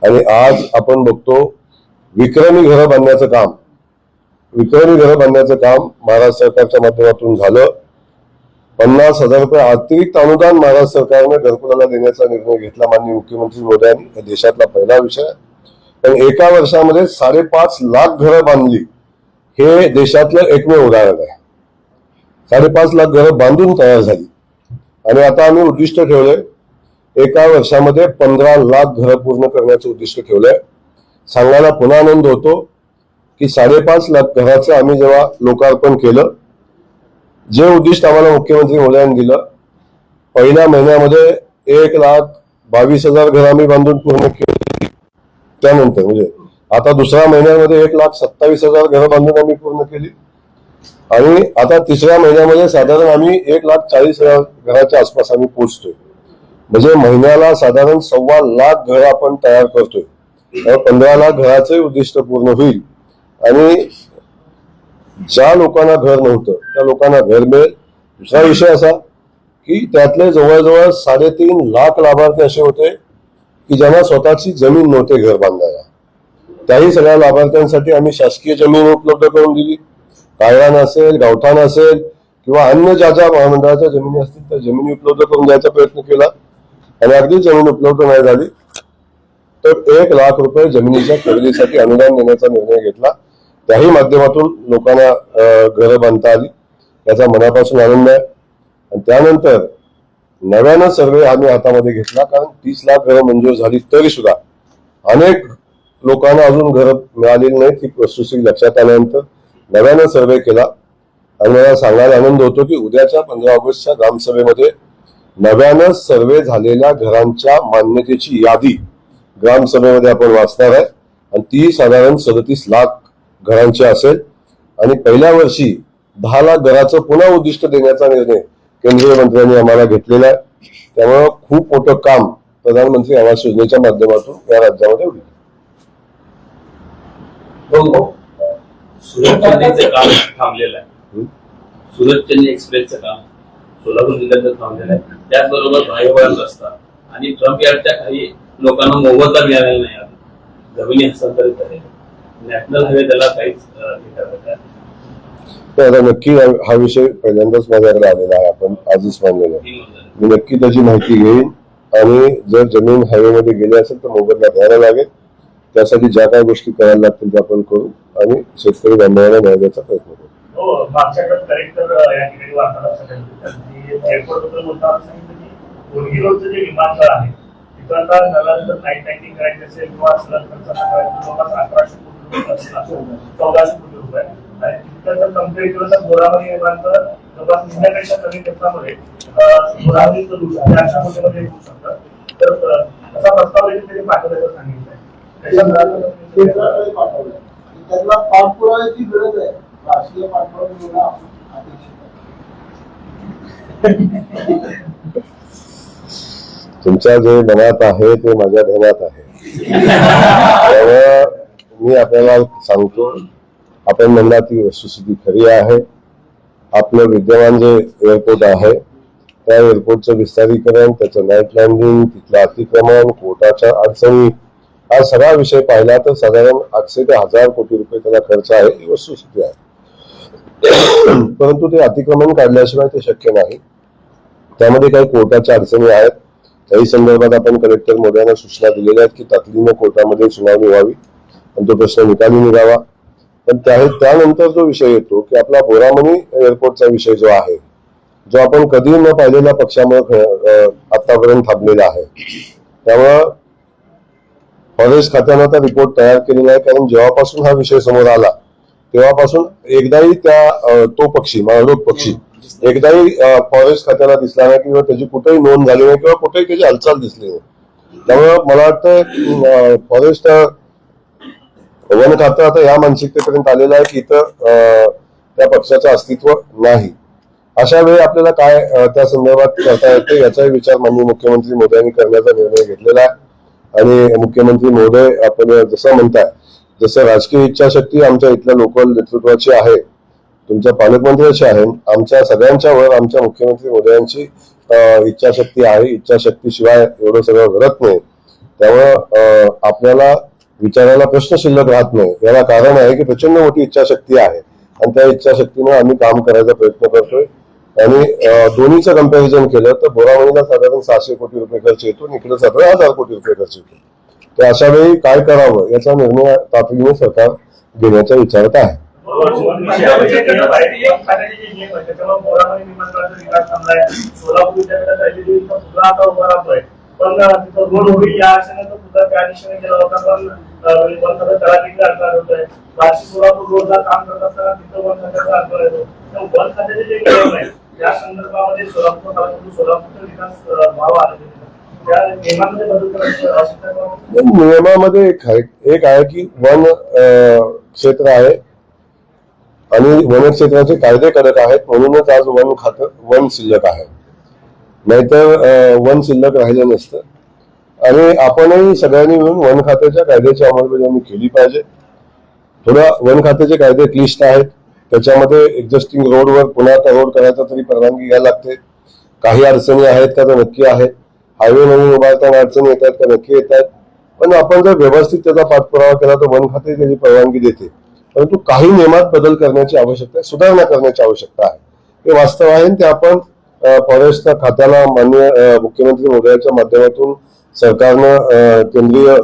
D: आणि आज आपण बघतो विक्रमी घरं बांधण्याचं काम महाराष्ट्र सरकारच्या माध्यमातून झालं. 50,000 रुपये अतिरिक्त अनुदान महाराष्ट्र सरकारनं घरकुलाला देण्याचा निर्णय घेतला माननीय मुख्यमंत्री महोदयांनी. हा देशातला पहिला विषय आहे. पण एका वर्षामध्ये 5.5 लाख घरं बांधली, हे देशातलं एकमेव उदाहरण आहे. 5.5 लाख घरं बांधून तयार झाली आणि आता आम्ही उद्दिष्ट ठेवलंय एका वर्षामध्ये 15 लाख घरं पूर्ण करण्याचं उद्दिष्ट ठेवलंय. सांगायला पुन्हा आनंद होतो की 5.5 लाख घराचं आम्ही जेव्हा लोकार्पण केलं, जे उद्दिष्ट आम्हाला मुख्यमंत्री महोदयांनी दिलं, पहिल्या महिन्यामध्ये 1,22,000 घरं आम्ही बांधून पूर्ण केली. त्यानंतर म्हणजे आता दुसऱ्या महिन्यामध्ये 1,27,000 घरं बांधून आम्ही पूर्ण केली आणि आता तिसऱ्या महिन्यामध्ये साधारण आम्ही 1,40,000 घराच्या आसपास आम्ही पोहोचतोय. म्हणजे महिन्याला साधारण 1.25 लाख घरं आपण तयार करतोय. 15 लाख घराचे उद्दिष्ट पूर्ण होईल आणि ज्या लोकांना घर नव्हतं त्या लोकांना घर मिळेल. दुसरा विषय असा की त्यातले जवळजवळ 3.5 लाख लाभार्थी असे होते की ज्यांना स्वतःची जमीन नव्हते घर बांधायला. त्याही सगळ्या लाभार्थ्यांसाठी आम्ही शासकीय जमीन उपलब्ध करून दिली. कायरान असेल, गावठाण असेल किंवा अन्य ज्या ज्या महामंडळाच्या जमिनी असतील त्या जमिनी उपलब्ध करून द्यायचा प्रयत्न केला. आणि अगदी जमीन उपलब्ध नाही झाली तर 1 लाख रुपये जमिनीच्या खरेदीसाठी अनुदान देण्याचा निर्णय घेतला. त्याही माध्यमातून लोकांना घरं बांधता आली. याचा मनापासून आनंद आहे. आणि त्यानंतर नव्यानं सर्वे आम्ही हातामध्ये घेतला, कारण 30 लाख घरं मंजूर झाली तरी सुद्धा अनेक लोकांना अजून घरं मिळालेली नाहीत. ही वस्तुस्थिती लक्षात आल्यानंतर नव्यानं सर्वे केला. आणि मला सांगायला आनंद होतो की उद्याच्या 15 ऑगस्टच्या ग्रामसभेमध्ये नव्यानं सर्वे झालेल्या घरांच्या मान्यतेची यादी ग्रामसभेमध्ये आपण वाचणार आहे. आणि ती साधारण 37 लाख घरांची असेल. आणि पहिल्या वर्षी 10 लाख घराचं पुन्हा उद्दिष्ट देण्याचा निर्णय केंद्रीय मंत्र्यांनी आम्हाला घेतलेला आहे. त्यामुळं खूप मोठं काम प्रधानमंत्री आवास योजनेच्या माध्यमातून या राज्यामध्ये होईल.
F: सुरत चेन्नईचं काम थांबलेलं आहे. सुरत चेन्नई एक्सप्रेसचं काम सोलापूर जिल्ह्यात थांबलेलं आहे. त्याचबरोबर भाईवान रस्ता आणि ट्रम्प यार्डच्या काही लोकांना मोबदला मिळालेला नाही. जमिनी हस्तांतरित झालेल्या. नॅशनल हायवे त्याला काहीच
D: तर आता नक्की हा विषय पहिल्यांदाच माझ्याकडे आलेला आहे. आपण आजच मांडलेला आहे. मी नक्की त्याची माहिती घेईन आणि जर जमीन हायवेमध्ये गेली असेल तर मोबदला घ्यायला लागेल. त्यासाठी ज्या काही गोष्टी करायला लागतील त्या आपण करू आणि शेतकरी बांधवांना न्याय द्यायचा प्रयत्न करू.
C: मागच्याकडे करेक्टर या ठिकाणी वार्ताहर एअरपोर्ट बद्दल बोलताना सांगितलं की कोणगी रोडचं जे विमानतळ आहे तिथं आता नव्यानंतर नाईट लँडिंग करायची असेल किंवा सलग खर्चाचा करायचा जवळपास 1100 कोटी रुपये असेल, 1400 कोटी रुपये. आणि तिथं जर कम्पेअर केलं तर गोदावरी विमानतळ जवळपास निम्म्यापेक्षा कमी खर्चामध्ये गोदावरीचं लूट 400 कोटीमध्ये होऊ शकतं. तर असा प्रस्ताव त्यांनी पाठवल्याचं सांगितलंय.
B: त्याला पाठपुराव्याची गरज आहे. राष्ट्रीय पाठपुरावा
D: तुमच्या जे मनात आहे ते माझ्या ध्यानात आहे. त्यामुळे मी आपल्याला सांगतो, आपण म्हणला ती वस्तुस्थिती खरी आहे. आपलं विद्यमान जे एअरपोर्ट आहे त्या एअरपोर्टचं विस्तारीकरण, त्याचं नाईट लँडिंग, तिथलं अतिक्रमण, कोर्टाच्या अडचणी, हा सगळा विषय पाहिला तर साधारण 800 ते 1000 कोटी रुपये त्याला खर्च आहे. ही वस्तुस्थिती आहे. परंतु ते अतिक्रमण काढल्याशिवाय ते शक्य नाही. त्यामध्ये काही कोर्टाच्या अडचणी आहेत. काही संदर्भात आपण कलेक्टर मोदयांना सूचना दिलेल्या आहेत की तातडीनं कोर्टामध्ये सुनावणी व्हावी आणि तो प्रश्न निकाली निघावा. पण त्यानंतर जो विषय येतो की आपला बोरामणी एअरपोर्टचा विषय जो आहे, जो आपण कधी न पाहिलेल्या पक्षामुळे आतापर्यंत थांबलेला आहे. त्यामुळं फॉरेस्ट खात्यानं आता रिपोर्ट तयार केलेला आहे. कारण जेव्हापासून हा विषय समोर आला तेव्हापासून एकदाही तो पक्षी माळरोग पक्षी एकदाही फॉरेस्ट खात्याला दिसला नाही किंवा त्याची कुठेही नोंद झाली नाही किंवा कुठेही त्याची हालचाल दिसली नाही. त्यामुळे मला वाटतं फॉरेस्ट वन खातं आता या मानसिकतेपर्यंत आलेलं आहे की इथं त्या पक्षाचं अस्तित्व नाही. अशा वेळी आपल्याला काय त्या संदर्भात करता येते याचाही विचार माननीय मुख्यमंत्री मोदयांनी करण्याचा निर्णय घेतलेला आहे. आणि मुख्यमंत्री महोदय आपण जसं म्हणताय, जसं राजकीय इच्छाशक्ती आमच्या इथल्या लोकल नेतृत्वाची आहे, तुमच्या पालकमंत्र्याची आहे, आमच्या सगळ्यांच्या वर आमच्या मुख्यमंत्री मोदयांची इच्छाशक्ती आहे. इच्छाशक्तीशिवाय एवढं सगळं घडत नाही. त्यामुळं आपल्याला विचारायला प्रश्न शिल्लक राहत नाही. याला कारण आहे की प्रचंड मोठी इच्छाशक्ती आहे आणि त्या इच्छाशक्तीने आम्ही काम करायचा प्रयत्न करतोय. आणि दोन्हीचं कंपॅरिझन केलं तर बोरामणीला साधारण 600 कोटी रुपये खर्च येतो, इकडे साधारण 1000 कोटी रुपये खर्च येतो. तर अशा वेळी काय करावं याचा निर्णय तातडीने सरकार घेण्याच्या विचारात आहे.
C: पण तिथं रोड होईल या आशेने तो सुद्धा त्या दिशेने गेला होता. पण वन खातं तळाटीला अडथळा होतोय. बार्शी सोलापूर रोडला काम करत असताना तिथं वन खात्याचा अडथळा येतो. वन खात्याचे जे नियम आहेत त्या संदर्भामध्ये सोलापूरचा विकास व्हावा त्या नियमामध्ये बदल करायची आवश्यकता.
D: नियमामध्ये एक आहे की वन क्षेत्र आहे आणि वन क्षेत्राचे कायदे कडक आहेत, म्हणूनच आज वन खातं वन शिल्लक आहे. नाहीतर वन शिल्लक राहिलं नसतं. आणि आपणही सगळ्यांनी मिळून वन खात्याच्या कायद्याची अंमलबजावणी केली पाहिजे. थोडा वन खात्याचे कायदे क्लिष्ट आहेत, त्याच्यामध्ये एक्झिस्टिंग रोडवर पुन्हा त्या रोड करायचा तरी परवानगी घ्यायला लागते. काही अडचणी आहेत का तर नक्की आहेत. हायवे नवीन उभारताना अडचणी येत आहेत का नक्की येत आहेत. पण आपण जर व्यवस्थित त्याचा पाठपुरावा केला तर वन खाते त्याची परवानगी देते. परंतु काही नियमात बदल करण्याची आवश्यकता आहे, सुधारणा करण्याची आवश्यकता आहे. हे वास्तव आहे आणि ते आपण फॉरेस्ट खात्याला माननीय मुख्यमंत्री महोदयाच्या माध्यमातून सरकारनं केंद्र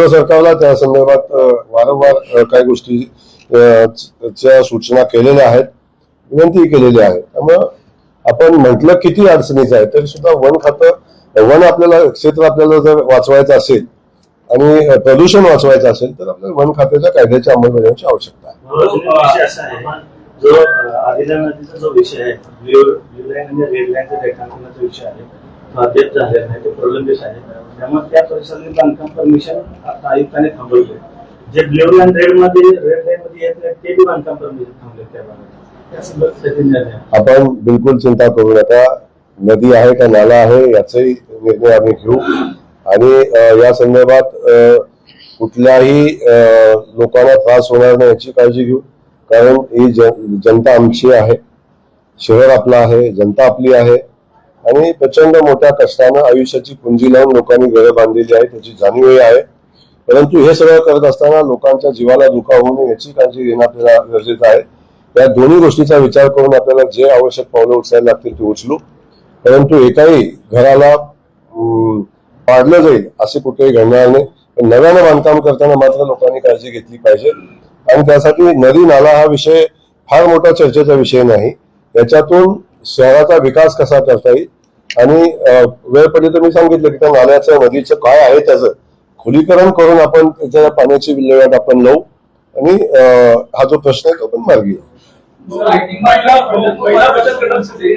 D: सरकारला त्या संदर्भात वारंवार काही गोष्टी च्या सूचना केलेल्या आहेत, विनंती केलेली आहे. त्यामुळं आपण म्हटलं किती अडचणीचं आहे तरी सुद्धा वन खातं वन आपल्याला क्षेत्र आपल्याला जर वाचवायचं असेल आणि प्रदूषण वाचवायचं असेल तर आपल्याला वन खात्याच्या कायद्याची अंमलबजावणीची आवश्यकता आहे.
C: विषय असा आहे जो आदिला नदीचा जो विषय आहे ब्ल्यू लाईन आणि रेड लाईनचा रेखांकनाचा विषय आहे तो अद्याप झालेला नाही, ते प्रलंबित आहे. त्यामुळे त्या परिसरातील बांधकाम परमिशन आता आयुक्ताने थांबवले. जे ब्ल्यू लाईन रेड लाईन मध्ये येत नाही ते बी बांधकाम परमिशन थांबले. त्या
D: आपण बिलकुल चिंता करू नका. नदी आहे का नाला आहे याचाही निर्णय आम्ही घेऊ आणि या संदर्भात कुठल्याही लोकांना त्रास होणार नाही याची काळजी घेऊ. कारण ही जनता आमची आहे, शहर आपलं आहे, जनता आपली आहे आणि प्रचंड मोठ्या कष्टानं आयुष्याची पुंजी लावून लोकांनी घरं बांधलेली आहे, त्याची जाणीवही आहे. परंतु हे सगळं करत असताना लोकांच्या जीवाला धोका होऊ नये याची काळजी घेणं आपल्याला गरजेचं आहे. या दोन्ही गोष्टीचा विचार करून आपल्याला जे आवश्यक पावलं उचलायला लागतील ते उचलू. परंतु एकाही घराला पाडलं जाईल असे कुठेही घडणार नाही. नव्यानं बांधकाम करताना मात्र लोकांनी काळजी घेतली पाहिजे आणि त्यासाठी नदी नाला हा विषय फार मोठा चर्चेचा विषय नाही. याच्यातून शहराचा विकास कसा करता येईल आणि वेळ पडली तर मी सांगितलं की त्या नाल्याचं नदीचं काय आहे त्याचं खुलीकरण करून आपण त्याच्या पाण्याची विल्हेवाट आपण लावू आणि हा जो प्रश्न आहे तो पण मार्गी येऊ.
E: महिला बचत गटांसाठी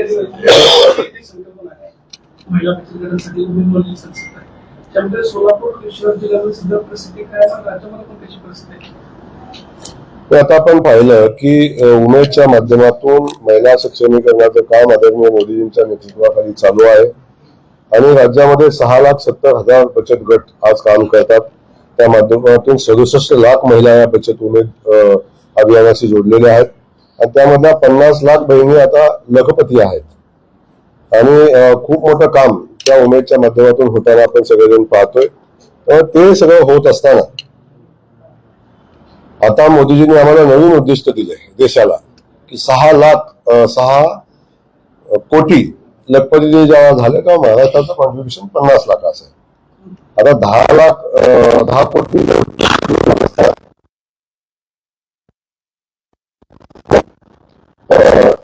E: त्यामध्ये सोलापूर शहर जिल्ह्यातील सध्या परिस्थिती काय राज्यामध्ये पण कशी परिस्थिती आहे?
D: आता आपण पाहिलं की उमेदच्या माध्यमातून महिला सक्षमीकरणाचं काम आदरणीय मोदीजींच्या नेतृत्वाखाली चालू आहे आणि राज्यामध्ये 6,70,000 बचत गट आज काम करतात. त्या माध्यमातून 67 लाख महिला या बचत उमेद अभियानाशी जोडलेल्या आहेत आणि त्यामधल्या 50 लाख बहिणी आता लखपती आहेत आणि खूप मोठं काम त्या उमेदच्या माध्यमातून होताना आपण सगळेजण पाहतोय. तर ते सगळं होत असताना आता मोदीजींनी आम्हाला नवीन उद्दिष्ट दिले देशाला की 6 कोटी लखपती जेव्हा झाले तेव्हा महाराष्ट्राचं कॉन्ट्रीब्युशन 50 लाखाचं आहे. आता 10 कोटी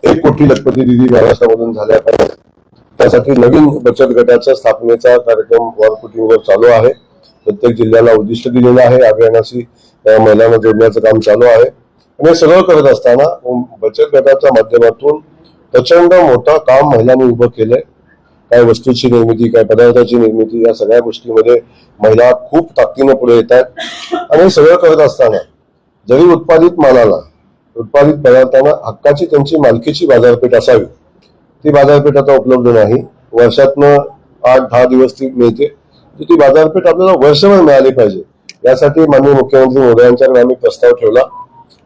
D: 1 कोटी लखपती दिदी महाराष्ट्रामधून झाल्या पाहिजे. त्यासाठी नवीन बचत गटाच्या स्थापनेचा कार्यक्रम वॉरपुटिंगवर चालू आहे. प्रत्येक जिल्ह्याला उद्दिष्ट दिलेलं आहे. अभियानाशी महिलांना जोडण्याचं काम चालू आहे आणि हे सगळं करत असताना बचत गटाच्या माध्यमातून प्रचंड मोठं काम महिलांनी उभं केलंय. काय वस्तूची निर्मिती, काय पदार्थाची निर्मिती या सगळ्या गोष्टीमध्ये महिला खूप ताकदीनं पुढे येत आहेत आणि हे सगळं करत असताना जरी उत्पादित मालाला उत्पादित पदार्थांना हक्काची त्यांची मालकीची बाजारपेठ असावी ती बाजारपेठ आता उपलब्ध नाही. वर्षातनं 8-10 दिवस ती मिळते. ती बाजारपेठ आपल्याला वर्षभर मिळाली पाहिजे. यासाठी माननीय मुख्यमंत्री महोदयांच्याकडे आम्ही प्रस्ताव ठेवला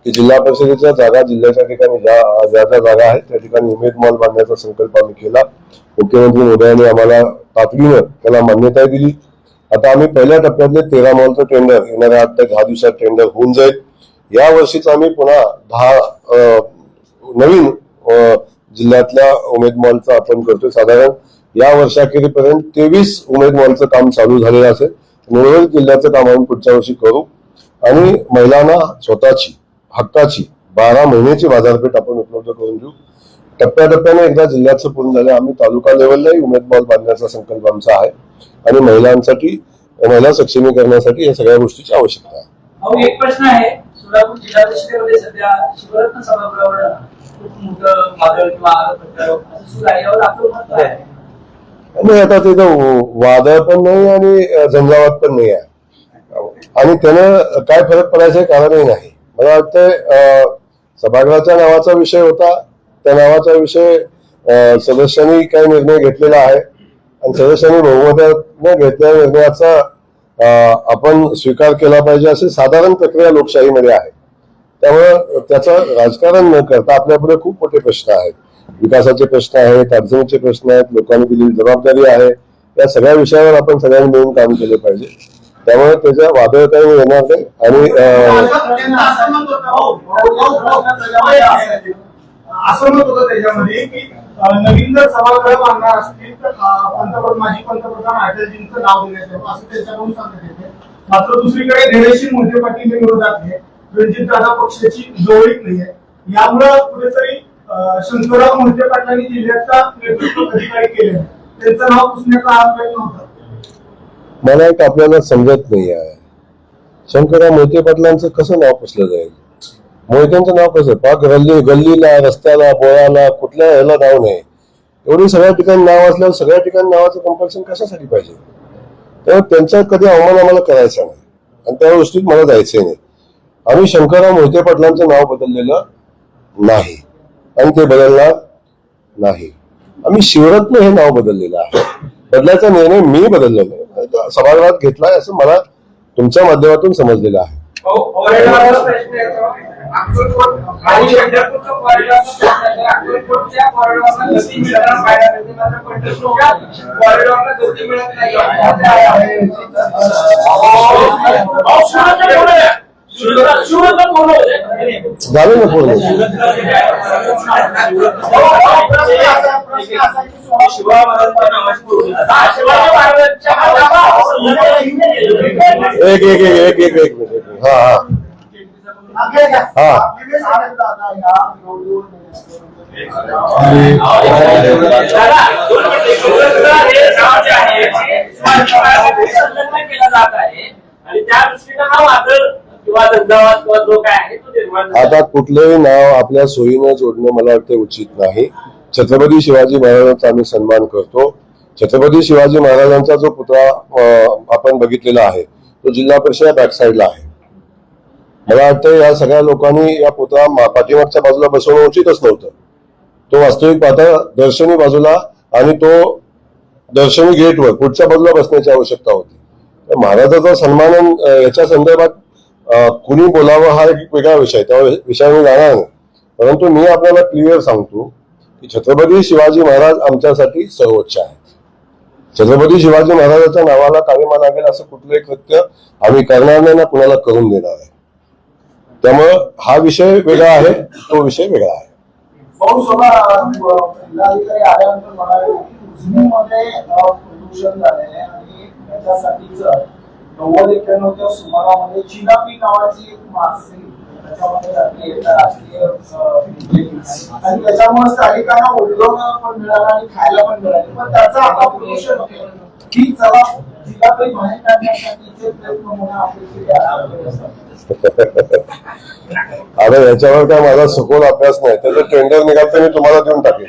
D: की जिल्हा परिषदेच्या जागा जिल्ह्याच्या ठिकाणी ज्या जागा आहेत त्या ठिकाणी उमेद मॉल बांधण्याचा संकल्प आम्ही केला. मुख्यमंत्री महोदयांनी आम्हाला तातडीनं त्याला मान्यता दिली. आता आम्ही पहिल्या टप्प्यातले 13 मॉलचं टेंडर येणाऱ्या 8 ते 10 दिवसात टेंडर होऊन जाईल. या वर्षीच आम्ही पुन्हा 10 नवीन जिल्ह्यातल्या उमेद मॉलचं आपण करतोय. साधारण या वर्षाखेरीपर्यंत 23 उमेद मॉलचं काम चालू झालेलं असेल. उर्वरित जिल्ह्याचं काम आम्ही पुढच्या वर्षी करू आणि महिलांना स्वतःची हक्काची 12 महिन्याची बाजारपेठ आपण उपलब्ध करून देऊ. टप्प्याटप्प्याने एकदा जिल्ह्याचं पूर्ण झालं आम्ही तालुका लेवललाही उमेद मॉल बांधण्याचा संकल्प आमचा आहे आणि महिलांसाठी महिला सक्षमीकरणासाठी या सगळ्या गोष्टीची आवश्यकता आहे.
E: एक प्रश्न आहे, सोलापूर जिल्हा परिषदेमध्ये सध्या शिवरत्न सभागृहावर खूप मोठं वादळ किंवा आरोप सुरू आहे, यावर आपलं मत काय आहे?
D: आणि आता तिथं वादळ पण नाही आणि झंझावात पण नाही आहे आणि त्यानं काय फरक पडायचं कारणही नाही. मला वाटतंय सभागृहाच्या नावाचा विषय होता. त्या नावाचा विषय सदस्यांनी काय निर्णय घेतलेला आहे आणि सदस्यांनी बहुमताने घेतलेल्या निर्णयाचा आपण स्वीकार केला पाहिजे अशी साधारण प्रक्रिया लोकशाहीमध्ये आहे. त्यामुळे त्याचं राजकारण न करता आपल्यापुढे खूप मोठे प्रश्न आहेत. विकासाचे प्रश्न आहेत, अडचणीचे प्रश्न आहेत, लोकांनी दिलेली जबाबदारी आहे. या सगळ्या विषयावर आपण सगळ्यांनी मिळून काम केलं पाहिजे. त्यामुळे त्याच्या वादळ काही येणार नाही. आणि
E: असं मत होतं त्याच्यामध्ये की नवीन जर सभागृह बांधणार असतील तर माजी पंतप्रधान अटलजींचं नाव देण्यात यावं असं त्याच्याकडून सांगण्यात येते. मात्र दुसरीकडे धैर्यशील मोहिते पाटील हे विरोधात आहे. रणजितदादा पक्षाची जवळीक नाहीये. यामुळं कुठेतरी शंकरराव मोहिते पाटलांनी जिल्ह्याचा नेतृत्व अधिकारी केले, त्यांचं नाव पुसण्याचा हा प्रयत्न होता.
D: मला एक आपल्याला समजत नाही आहे, शंकरराव मोहिते पाटलांचं कसं नाव पुसलं जाईल? मोहित्यांचं नाव कसं? पाक गल्लीला, रस्त्याला, बोळाला, कुठल्या ह्याला नाव नाही. एवढी सगळ्या ठिकाणी नाव असल्यावर सगळ्या ठिकाणी नावाचं कंपल्शन कशासाठी पाहिजे? त्यामुळे त्यांचा कधी अवमान आम्हाला करायचा नाही आणि त्या गोष्टीत मला जायचंय नाही. आम्ही शंकरराव मोहिते पाटलांचं नाव बदललेलं नाही आणि ते बदलणार नाही. आम्ही शिवरत्न हे नाव बदललेलं आहे. बदलायचा निर्णय मी बदललेला आहे, सभागृहात घेतलाय असं मला तुमच्या माध्यमातून समजलेलं आहे. झालं ना पूर्ण? एक मिनिट. हा आता कुठलंही नाव आपल्या सोयीनं जोडणं मला वाटतं उचित नाही. छत्रपती शिवाजी महाराजांचा आम्ही सन्मान करतो. छत्रपती शिवाजी महाराजांचा जो पुतळा आपण बघितलेला आहे तो जिल्हा परिषद बॅकसाईडला आहे. मला वाटतं या सगळ्या लोकांनी या पुतळा पाठीमागच्या बाजूला बसवणं उचितच नव्हतं. तो वास्तविक पाहता दर्शनी बाजूला आणि तो दर्शनी गेटवर पुढच्या बाजूला बसण्याची आवश्यकता होती. तर महाराजाचा सन्मान याच्या संदर्भात कुणी बोलावं हा एक वेगळा विषय, त्या विषयाने जाणार नाही. परंतु मी आपल्याला क्लिअर सांगतो की छत्रपती शिवाजी महाराज आमच्यासाठी सर्वोच्च आहेत. छत्रपती शिवाजी महाराजांच्या नावाला काळीमा लागेल असं कुठलंही कृत्य आम्ही करणार नाही ना कुणाला करून देणार आहे. त्यामुळं हा विषय वेगळा आहे, तो विषय वेगळा आहे.
E: जिल्हाधिकारी आल्यानंतर म्हणाले की उजनीमध्ये प्रदूषण झाले आणि त्याच्यासाठीच 90-91 सुमारामध्ये चिनापी नावाची एक मासे त्याच्यामध्ये राष्ट्रीय आणि त्याच्यामुळे स्थानिकांना उडवणं पण मिळालं आणि खायला पण मिळाले. पण त्याचा आता प्रदूषण की चला जिल्हापरी बाहेर काढण्यासाठीचे प्रयत्न होणं अपेक्षित.
D: आता याच्यावर काय माझा सखोल अभ्यास नाही. त्याचं टेंडर निघालं मी तुम्हाला देऊन टाकेल.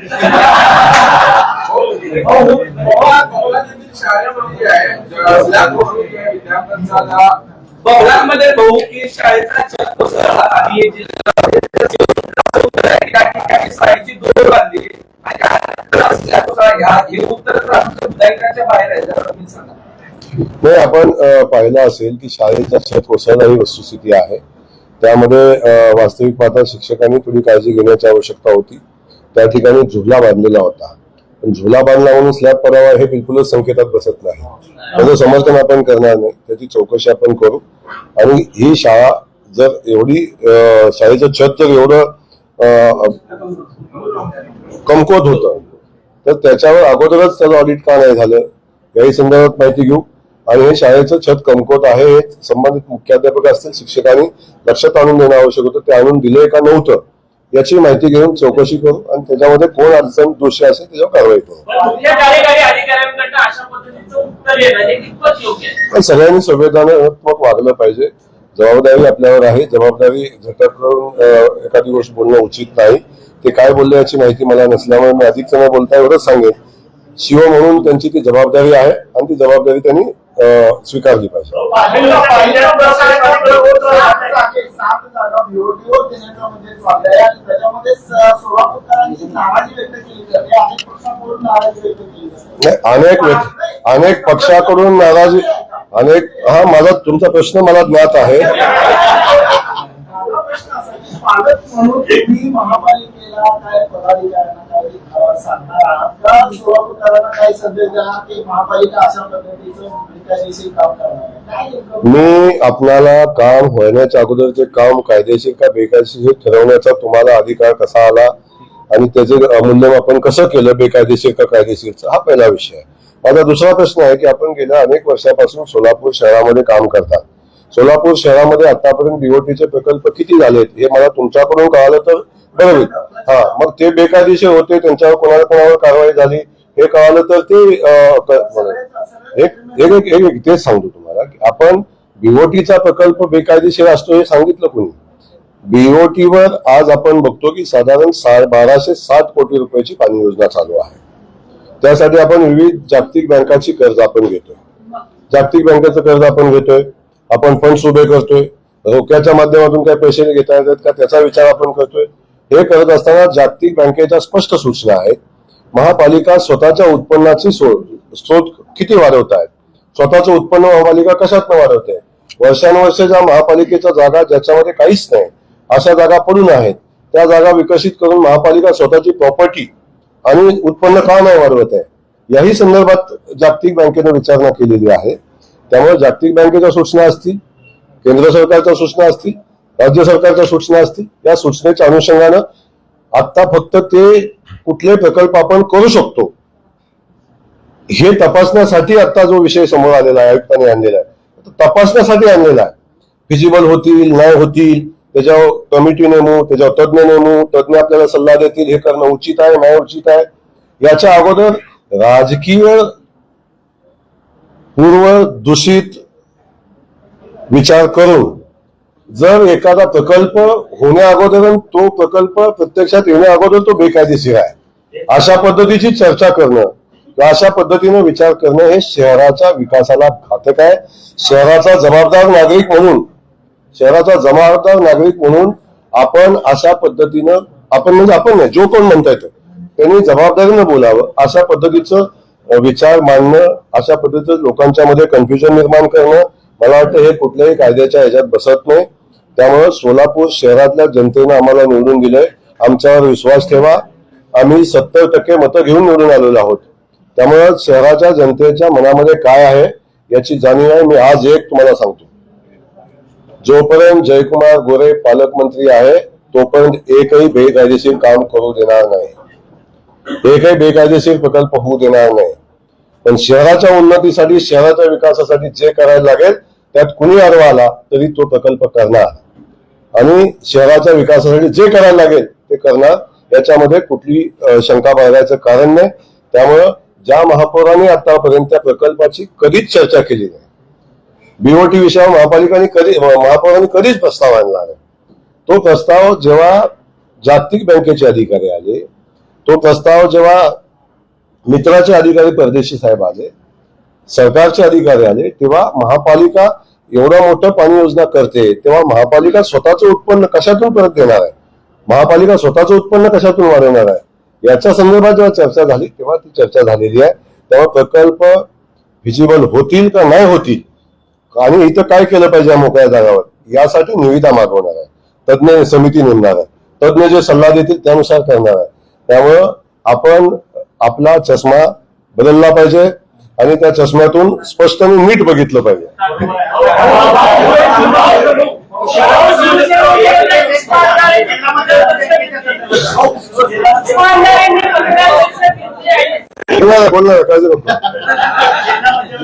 D: नाही, आपण पाहिलं असेल की शाळेच्या छत कोसळणं ही वस्तुस्थिती आहे. त्यामध्ये वास्तविक पाहता शिक्षकांनी थोडी काळजी घेण्याची आवश्यकता होती. त्या ठिकाणी झुला बांधलेला होता, पण झुला बांधला म्हणून स्लॅब पडावा हे बिलकुलच संकेतात बसत नाही. त्याचं समर्थन आपण करणार नाही. त्याची चौकशी आपण करू. आणि ही शाळा जर एवढी शाळेचं छत जर एवढं कमकुवत होतं तर त्याच्यावर अगोदरच त्याचं ऑडिट का नाही झालं याही संदर्भात माहिती घेऊ. आणि हे शाळेचं छत कमकुवत आहे हे संबंधित मुख्याध्यापक असतील शिक्षकांनी लक्षात आणून देणं आवश्यक होतं. ते आणून दिलंय का नव्हतं याची माहिती घेऊन चौकशी करू आणि त्याच्यामध्ये कोण अडचण दोषी असेल त्याच्यावर कारवाई करू. सगळ्यांनी संवेदनात्मक वागलं पाहिजे. जबाबदारी आपल्यावर आहे. जबाबदारी झटक करून एखादी गोष्ट बोलणं उचित नाही. ते काय बोलले याची माहिती मला नसल्यामुळे मी अधिक न बोलता एवढंच सांगेन, शिव म्हणून त्यांची ती जबाबदारी आहे आणि ती जबाबदारी त्यांनी स्वीकारली पाहिजे. अनेक पक्षाकडून नाराजी हा माझा तुमचा प्रश्न मला ज्ञात आहे.
E: पालक म्हणून तुम्ही महापालिकेला काय पदाधिकाऱ्यांना काय सांगणार आहात का सोलापूरकरांना काय संदेश देणार की महापालिका अशा पद्धतीचं बेकायदेशीर काम करणार आहे? काय नेमकं?
D: मी आपल्याला काम होण्याच्या अगोदरचे काम कायदेशीर का बेकायदेशीर ठरवण्याचा तुम्हाला अधिकार कसा आला आणि त्याचे मूल्यमापन कसं केलं, बेकायदेशीर का कायदेशीरचा, हा पहिला विषय आहे. माझा दुसरा प्रश्न आहे की आपण गेल्या अनेक वर्षापासून सोलापूर शहरामध्ये काम करतात. सोलापूर शहरामध्ये आतापर्यंत बीओटीचे प्रकल्प किती झालेत हे मला तुमच्याकडून कळालं तर बरं होईल. हा, मग ते बेकायदेशीर होते, त्यांच्यावर कोणावर कारवाई झाली हे कळालं तर ते एक तेच सांगतो तुम्हाला की आपण बीओटीचा प्रकल्प बेकायदेशीर असतो हे सांगितलं कोणी? बीओटीवर आज आपण बघतो की साधारण 1260 कोटी रुपयाची पाणी योजना चालू आहे. त्यासाठी आपण विविध जागतिक बँकाची कर्ज आपण घेतोय, जागतिक बँकेचं कर्ज आपण घेतोय, आपण फंड्स उभे करतोय, रोक्याच्या माध्यमातून काही पैसे घेता येतात का त्याचा विचार आपण करतोय. हे करत असताना जागतिक बँकेच्या स्पष्ट सूचना आहेत. महापालिका स्वतःच्या उत्पन्नाची स्रोत किती वाढवत आहेत, स्वतःचं उत्पन्न महापालिका कशातनं वाढवते. वर्षानुवर्षे ज्या महापालिकेच्या जागा ज्याच्यामध्ये काहीच नाही अशा जागा पडून आहेत, त्या जागा विकसित करून महापालिका स्वतःची प्रॉपर्टी आणि उत्पन्न का नाही वाढवत आहे याही संदर्भात जागतिक बँकेने विचारणा केलेली आहे. त्यामुळे जागतिक बँकेच्या सूचना असतील, केंद्र सरकारच्या सूचना असतील, राज्य सरकारच्या सूचना असतील, या सूचनेच्या अनुषंगानं आता फक्त ते कुठले प्रकल्प आपण करू शकतो हे तपासण्यासाठी आता जो विषय समोर आलेला आहे, आयुक्तांनी आणलेला आहे, तपासण्यासाठी आणलेला आहे. फिजिबल होतील नाही होतील त्याच्यावर कमिटी नेमू, त्याच्यावर तज्ज्ञ नेमू, तज्ज्ञ आपल्याला सल्ला देतील हे करणं उचित आहे नाही उचित आहे. याच्या अगोदर राजकीय पूर्व दूषित विचार करून जर एखादा प्रकल्प होण्या अगोदर तो प्रकल्प प्रत्यक्षात येण्या अगोदर तो बेकायदेशीर आहे अशा पद्धतीची चर्चा करणं किंवा अशा पद्धतीने विचार करणं हे शहराच्या विकासाला घातक आहे. शहराचा जबाबदार नागरिक म्हणून आपण अशा पद्धतीनं आपण म्हणजे आपण नाही जो कोण म्हणता येतं त्यांनी जबाबदारीनं बोलावं. अशा पद्धतीचं विचार मांडणं, अशा पद्धतीचं लोकांच्या मध्ये कन्फ्युजन निर्माण करणं मला वाटतं हे कुठल्याही कायद्याच्या ह्याच्यात बसत नाही. त्यामुळे सोलापूर शहरातल्या जनतेनं आम्हाला निवडून दिलंय, आमच्यावर विश्वास ठेवा. आम्ही 70% मतं घेऊन निवडून आलेलो आहोत. त्यामुळे शहराच्या जनतेच्या मनामध्ये काय आहे याची जाणीव आहे. मी आज एक तुम्हाला सांगतो, जोपर्यंत जयकुमार गोरे पालकमंत्री आहे तोपर्यंत एकही बेकायदेशीर काम करू देणार नाही, एकही बेकायदेशीर प्रकल्प होऊ देणार नाही. पण शहराच्या उन्नतीसाठी, शहराच्या विकासासाठी जे करायला लागेल त्यात कुणी अडवा आला तरी तो प्रकल्प करणार आणि शहराच्या विकासासाठी जे करायला लागेल ते करणार. याच्यामध्ये कुठली शंका बाळगायचं कारण नाही. त्यामुळं ज्या महापौरांनी आतापर्यंत त्या प्रकल्पाची कधीच चर्चा केली नाही, बीओटी विषयावर महापौरांनी कधीच प्रस्ताव आणला नाही. तो प्रस्ताव जेव्हा जागतिक बँकेचे अधिकारी आले, तो प्रस्ताव जेव्हा मित्राचे अधिकारी परदेशी साहेब आले, सरकारचे अधिकारी आले, तेव्हा महापालिका एवढं मोठं पाणी योजना करते तेव्हा महापालिका स्वतःचं उत्पन्न कशातून परत देणार आहे, महापालिका स्वतःचं उत्पन्न कशातून वाढवणार आहे याच्या संदर्भात जेव्हा चर्चा झाली तेव्हा ती चर्चा झालेली आहे. तेव्हा प्रकल्प फिजिबल होतील का नाही होतील आणि इथं काय केलं पाहिजे मोकळ्या जागावर यासाठी निविदा मागवणार आहे, तज्ज्ञ समिती नेमणार आहे, तज्ज्ञ जे सल्ला देतील त्यानुसार करणार आहे. त्यामुळं आपण आपला चष्मा बदलला पाहिजे आणि त्या चष्म्यातून स्पष्ट आणि नीट बघितलं पाहिजे. बोलणार काय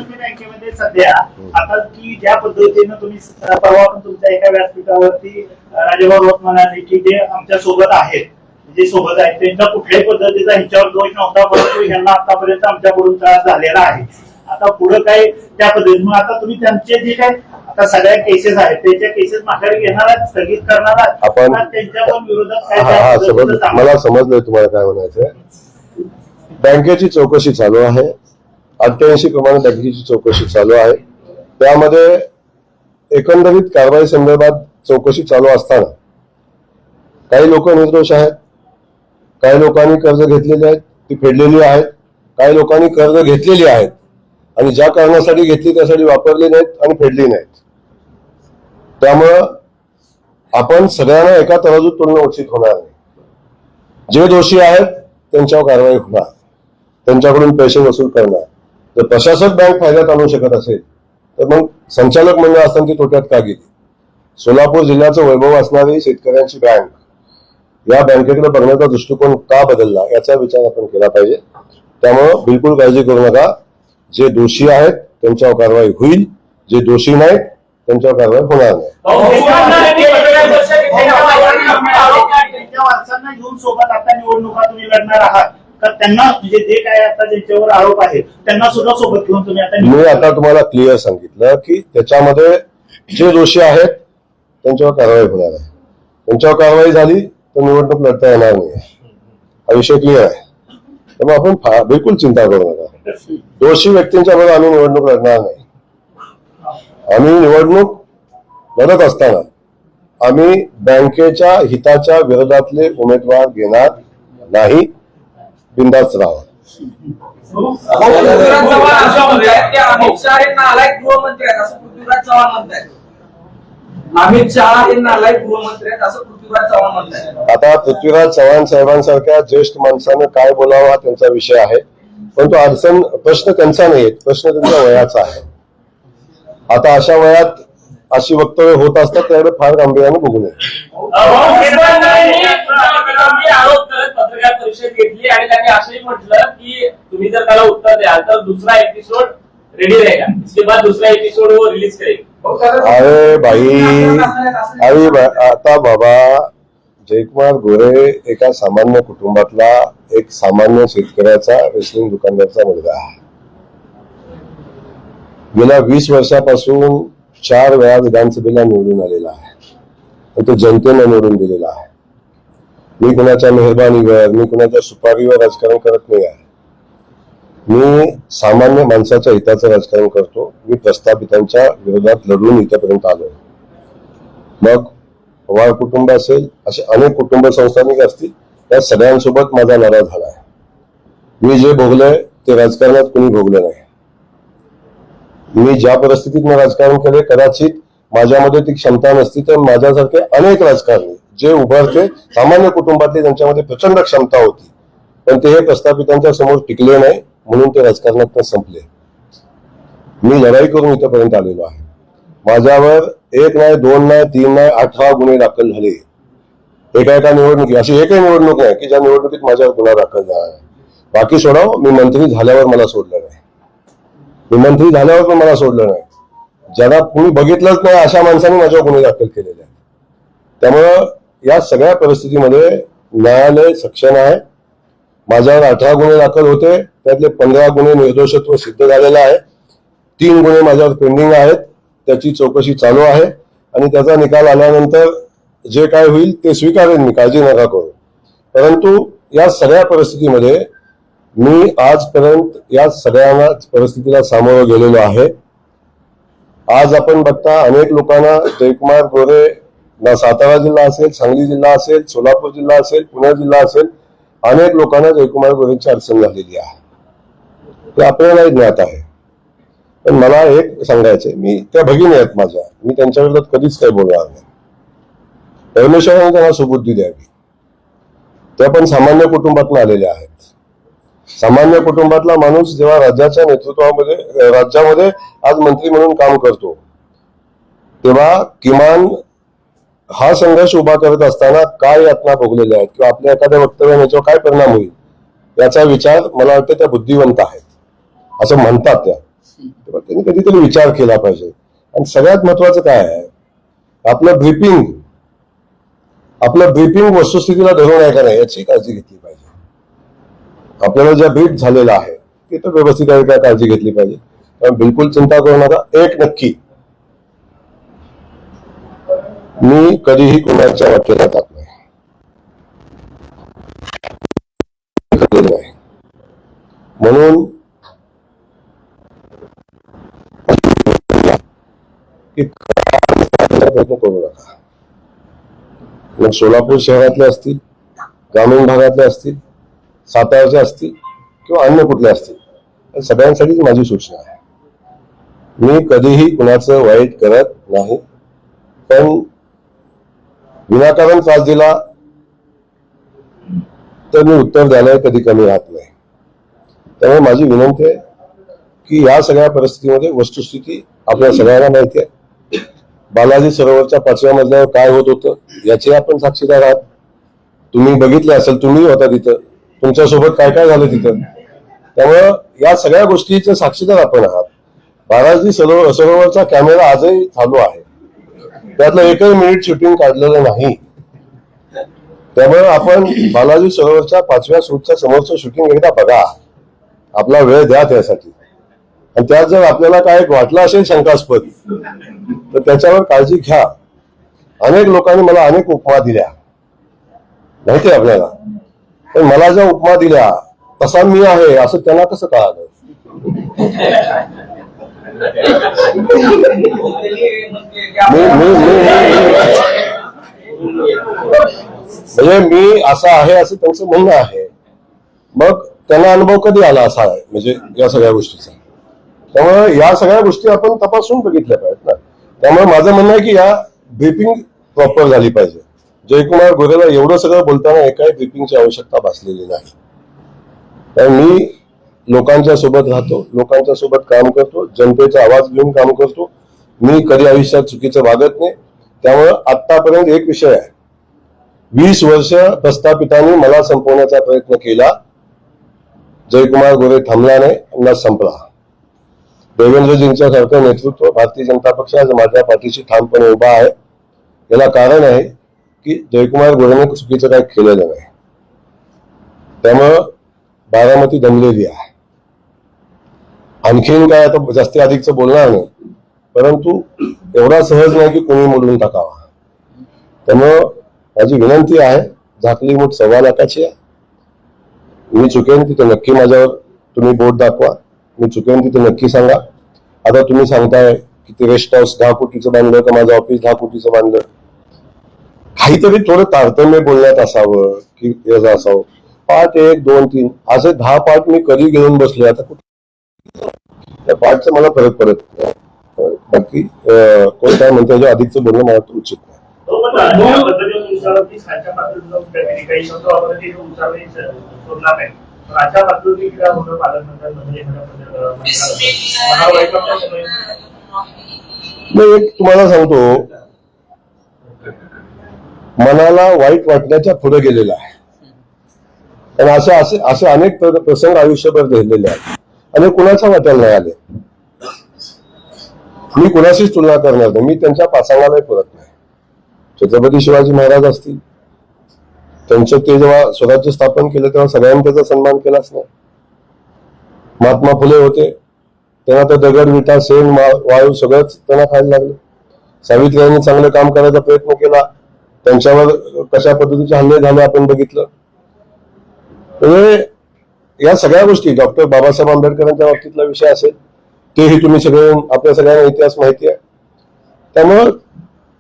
G: बँकेमध्ये सध्या आता की ज्या पद्धतीनं तुम्ही परवा पण तुमच्या एका व्यासपीठावरती राजेभाऊ रोत म्हणाले की जे आमच्या सोबत आहेत, जे सोबत आहेत त्यांच्या कुठल्याही पद्धतीचा ह्याच्यावर दोष नव्हता, परंतु यांना आतापर्यंत आमच्याकडून त्रास झालेला आहे. आता पुढे काय त्या पद्धतीने आता तुम्ही त्यांचे जे काय आता सगळ्या केसेस आहेत त्याच्या केसेस माघारी घेणार आहात, स्थगित करणार आहात,
D: आपण
G: त्यांच्यावर विरोधात काय?
D: मला समजलंय तुम्हाला काय म्हणायचंय. बँकेची चौकशी चालू आहे, 88 प्रमाणे बँकेची चौकशी चालू आहे. त्यामध्ये एकंदरीत कारवाई संदर्भात चौकशी चालू असताना काही लोक निर्दोष आहेत, काही लोकांनी कर्ज घेतलेली आहेत ती फेडलेली आहेत, काही लोकांनी कर्ज घेतलेली आहेत आणि ज्या कारणासाठी घेतली त्यासाठी वापरली नाहीत आणि फेडली नाहीत. त्यामुळं आपण सगळ्यांना एका तराजूत तुलना उचित होणार नाही. जे दोषी आहेत त्यांच्यावर कारवाई होणार, त्यांच्याकडून पैसे वसूल करणार. जर प्रशासक बँक फायद्यात आणू शकत असेल तर मग संचालक मंडळ असताना ती तोट्यात का गेली? सोलापूर जिल्ह्याचं वैभव असणारी शेतकऱ्यांची बँक, या बँकेकडे बघण्याचा दृष्टिकोन का बदलला याचा विचार आपण केला पाहिजे. त्यामुळं बिलकुल काळजी करू नका. जे दोषी आहेत त्यांच्यावर कारवाई होईल, जे दोषी नाहीत त्यांच्यावर कारवाई होणार नाही.
G: त्यांच्या वारसांना घेऊन सोबत आता निवडणुका तुम्ही लढणार आहात तर त्यांना म्हणजे जे काय आता ज्यांच्यावर आरोप आहेत त्यांना सुद्धा सोबत घेऊन तुम्ही आता
D: मी आता तुम्हाला क्लिअर सांगितलं की त्याच्यामध्ये जे दोषी आहेत त्यांच्यावर कारवाई होणार आहे. त्यांच्यावर कारवाई झाली तर निवडणूक लढता येणार नाही. हा विषय क्लिअर आहे. त्यामुळे आपण बिलकुल चिंता करू नका. दोषी व्यक्तींच्या बरोबर आम्ही निवडणूक लढणार नाही. आम्ही निवडणूक लढत असताना आम्ही बँकेच्या हिताच्या विरोधातले उमेदवार घेणार नाही. बिनधास्त राहा.
H: अमित शहा हे नालायक गृहमंत्री आहेत असं पृथ्वीराज चव्हाण म्हणतायत. अमित शहा हे नालायक गृहमंत्री आहेत असं पृथ्वीराज चव्हाण म्हणतायत.
D: आता पृथ्वीराज चव्हाण साहेबांसारख्या ज्येष्ठ माणसानं काय बोलावं हा त्यांचा विषय आहे. पण तो प्रश्न त्यांचा नाही, प्रश्न त्यांच्या वयाचा आहे. आता अशा वयात अशी वक्तव्य होत असतात त्याकडे फार गांभीर्याने बघू नये.
F: आरोप करत पत्रकार परिषद घेतली आणि त्यांनी असंही म्हटलं की तुम्ही जर त्याला उत्तर द्याल तर दुसरा एपिसोड रेडी रहेगा, इसके बाद दुसरा एपिसोड वो रिलीज करेगा.
D: अरे बाई आता बाबा, जयकुमार गोरे एका सामान्य कुटुंबातला एक सामान्य शेतकऱ्याचा रेशनिंग दुकानदाराचा मुलगा आहे. गेल्या 20 वर्षापासून 4 वेळा विधानसभेला निवडून आलेला आहे आणि तो जनतेने निवडून दिलेला आहे. मी कुणाच्या मेहरबानीवर, मी कुणाच्या सुपारीवर राजकारण करत नाही आहे. मी सामान्य माणसाच्या हिताचं राजकारण करतो. मी प्रस्थापितांच्या विरोधात लढून इथपर्यंत आलो. मग पवार कुटुंब असेल, असे अनेक कुटुंब संस्थानिक असतील, त्या सगळ्यांसोबत माझा लढा झाला आहे. मी जे भोगलंय ते राजकारणात कुणी भोगलं नाही. मी ज्या परिस्थितीत राजकारण केले, कदाचित माझ्यामध्ये ती क्षमता नसती तर माझ्यासारखे अनेक राजकारणी जे उभारते सामान्य कुटुंबातले त्यांच्यामध्ये प्रचंड क्षमता होती, पण ते हे प्रस्थापितांच्या समोर टिकले नाही म्हणून ते राजकारणात संपले. मी लढाई करून इथपर्यंत आलेलो आहे. माझ्यावर 1 नाही, 2 नाही, 3 नाही, 18 गुन्हे दाखल झाले. एका निवडणुकीत अशी एकही निवडणूक नाही की ज्या निवडणुकीत माझ्यावर गुन्हा दाखल झाला नाही. बाकी सोडाव, मी मंत्री झाल्यावर मला सोडलं नाही. मी मंत्री झाल्यावर पण मला सोडलं नाही. ज्याला कुणी बघितलंच नाही अशा माणसांनी माझ्यावर गुन्हे दाखल केलेले आहेत. त्यामुळं या सगळ्या परिस्थितीमध्ये न्यायालय सक्षम आहे. माझ्यावर 18 गुन्हे दाखल होते, त्यातले 15 गुन्हे निर्दोषत्व सिद्ध झालेलं आहे. 3 गुन्हे माझ्यावर पेंडिंग आहेत, त्याची चौकशी चालू आहे आणि त्याचा निकाल आल्यानंतर जे काय होईल ते स्वीकारेन मी, काळजी नका करू. परंतु या सगळ्या परिस्थितीमध्ये मी आजपर्यंत या सगळ्या परिस्थितीला सामोरं गेलेलो आहे. आज आपण बघता अनेक लोकांना जयकुमार गोरे, ना सातारा जिल्हा असेल, सांगली जिल्हा असेल, सोलापूर जिल्हा असेल, पुणे जिल्हा असेल, अनेक लोकांना जयकुमार गोरेंची अडचण झालेली आहे. ते आपल्यालाही ज्ञात आहे. पण मला एक सांगायचंय, मी त्या भगिनी आहेत माझ्या, मी त्यांच्या विरोधात कधीच काही बोलणार नाही. परमेश्वराने त्यांना सुबुद्धी द्यावी. त्या पण सामान्य कुटुंबातून आलेल्या आहेत. सामान्य कुटुंबातला माणूस जेव्हा राज्याच्या नेतृत्वामध्ये, राज्यामध्ये आज मंत्री म्हणून काम करतो, तेव्हा किमान हा संघर्ष उभा करत असताना काय यातना भोगलेल्या आहेत किंवा आपल्या एखाद्या वक्तव्याने याच्यावर काय परिणाम होईल याचा विचार मला वाटतं त्या बुद्धिवंत आहेत असं म्हणतात त्या. तेव्हा त्यांनी कधीतरी विचार केला पाहिजे. आणि सगळ्यात महत्वाचं काय आहे, आपलं ब्रीफिंग वस्तुस्थितीला धरून आहे का नाही याची काळजी घेतली पाहिजे. आपल्याला ज्या ब्रीफ झालेला आहे ते तर व्यवस्थित आहे का काळजी घेतली पाहिजे. कारण बिलकुल चिंता करू नका. एक नक्की, मी कधीही कुणाच्या वाटेला जात नाही. म्हणून प्रयत्न करू नका. मग सोलापूर शहरातले असतील, ग्रामीण भागातले असतील, साताराचे असतील किंवा अन्य कुठले असतील, सगळ्यांसाठीच माझी सूचना आहे. मी कधीही कुणाचं वाईट करत नाही. पण विनाकारण त्रास दिला तर मी उत्तर द्यायला कधी कमी राहत नाही. त्यामुळे माझी विनंती आहे की या सगळ्या परिस्थितीमध्ये वस्तुस्थिती आपल्या सगळ्यांना माहिती आहे. बालाजी सरोवरच्या 5व्या मजल्यावर काय होत होतं याचे आपण साक्षीदार आहात. तुम्ही बघितले असेल, तुम्ही होता तिथं, तुमच्यासोबत काय काय झालं तिथं. त्यामुळं या सगळ्या गोष्टीचे साक्षीदार आपण आहात. बालाजी सरोवरचा कॅमेरा आजही चालू आहे, त्यातलं एकही मिनिट शूटिंग काढलेलं नाही. त्यामुळे आपण बालाजी सरोवरच्या 5व्या शूटच्या समोरचं शूटिंग एकदा बघा, आपला वेळ द्या त्यासाठी. आणि त्यात जर आपल्याला काय वाटलं असेल शंकास्पद तर त्याच्यावर काळजी घ्या. अनेक लोकांनी मला अनेक उपमा दिल्या माहिती आहे आपल्याला, पण मला ज्या उपमा दिल्या तसा मी आहे असं त्यांना कसं कळालं. म्हणजे मी असं आहे असं त्यांचं म्हणणं आहे. मग त्यांना अनुभव कधी आला असा आहे म्हणजे या सगळ्या गोष्टीचा. त्यामुळे या सगळ्या गोष्टी आपण तपासून बघितल्या पाहिजेत ना. त्यामुळे माझं म्हणणं आहे की या ब्रीफिंग प्रॉपर झाली पाहिजे. जयकुमार गोरेला एवढं सगळं बोलताना एकाही ब्रीफिंगची आवश्यकता भासलेली नाही. कारण मी लोकांच्या सोबत राहतो, लोकांच्या सोबत काम करतो, जनतेचा आवाज घेऊन काम करतो. मी कधी आयुष्यात चुकीचं वागत नाही. त्यामुळं आतापर्यंत एक विषय आहे, 20 वर्ष प्रस्थापितांनी मला संपवण्याचा प्रयत्न केला, जयकुमार गोरे थांबला नाही, न संपला. देवेंद्रजींच्या सारखं नेतृत्व भारतीय जनता पक्ष आज माझ्या पाठीशी ठामपणे उभा आहे. याला कारण आहे की जयकुमार गोरेने चुकीचं काही केलेलं नाही. त्यामुळं बारामती दमलेली आहे. आणखीन काय आता जास्ती अधिकचं बोलणार नाही, परंतु एवढा सहज नाही की कोणी मोडून टाकावा. त्यामुळं माझी विनंती आहे, झाकली मूठ 1.25 लाखाची आहे. मी चुकेन तिथे नक्की माझ्यावर तुम्ही बोट दाखवा, मी चुकेन तिथे नक्की सांगा. आता तुम्ही सांगताय की ते रेस्ट हाऊस 10 कोटीचं बांधलं का माझं ऑफिस 10 कोटीचं बांधलं. काहीतरी थोडं तारतम्य बोलण्यात असावं की याचं असावं. पार्ट 1, 2, 3 असे 10 पार्ट मी कधी घेऊन बसले. आता त्या पार्टचा मला फरक पडत नाही. बाकी कोण काय म्हणते याच्या अधिकचं बोलणं मला तर उचित नाही. मी एक तुम्हाला सांगतो, मनाला वाईट वाटण्याच्या पुढे गेलेला आहे. आणि असे अनेक प्रसंग आयुष्यभर घडलेले आहेत आणि कुणाच्या वाट्याला नाही आले. मी कुणाशीच तुलना करणार नाही, मी त्यांच्या पासांगालाही पुरत नाही. छत्रपती शिवाजी महाराज असतील, त्यांचं ते जेव्हा स्वराज्य स्थापन केलं तेव्हा सगळ्यांनी त्याचा सन्मान केलाच नाही. महात्मा फुले होते, त्यांना तर दगड विटा शेण वायू सगळंच त्यांना खायला लागलं. सावित्रीयांनी चांगलं काम करायचा प्रयत्न केला, त्यांच्यावर कशा पद्धतीचे हल्ले झाले आपण बघितलं. म्हणजे या सगळ्या गोष्टी डॉक्टर बाबासाहेब आंबेडकरांच्या बाबतीतला विषय असेल तेही तुम्ही सगळे आपल्या सगळ्यांना इतिहास माहिती आहे. त्यामुळं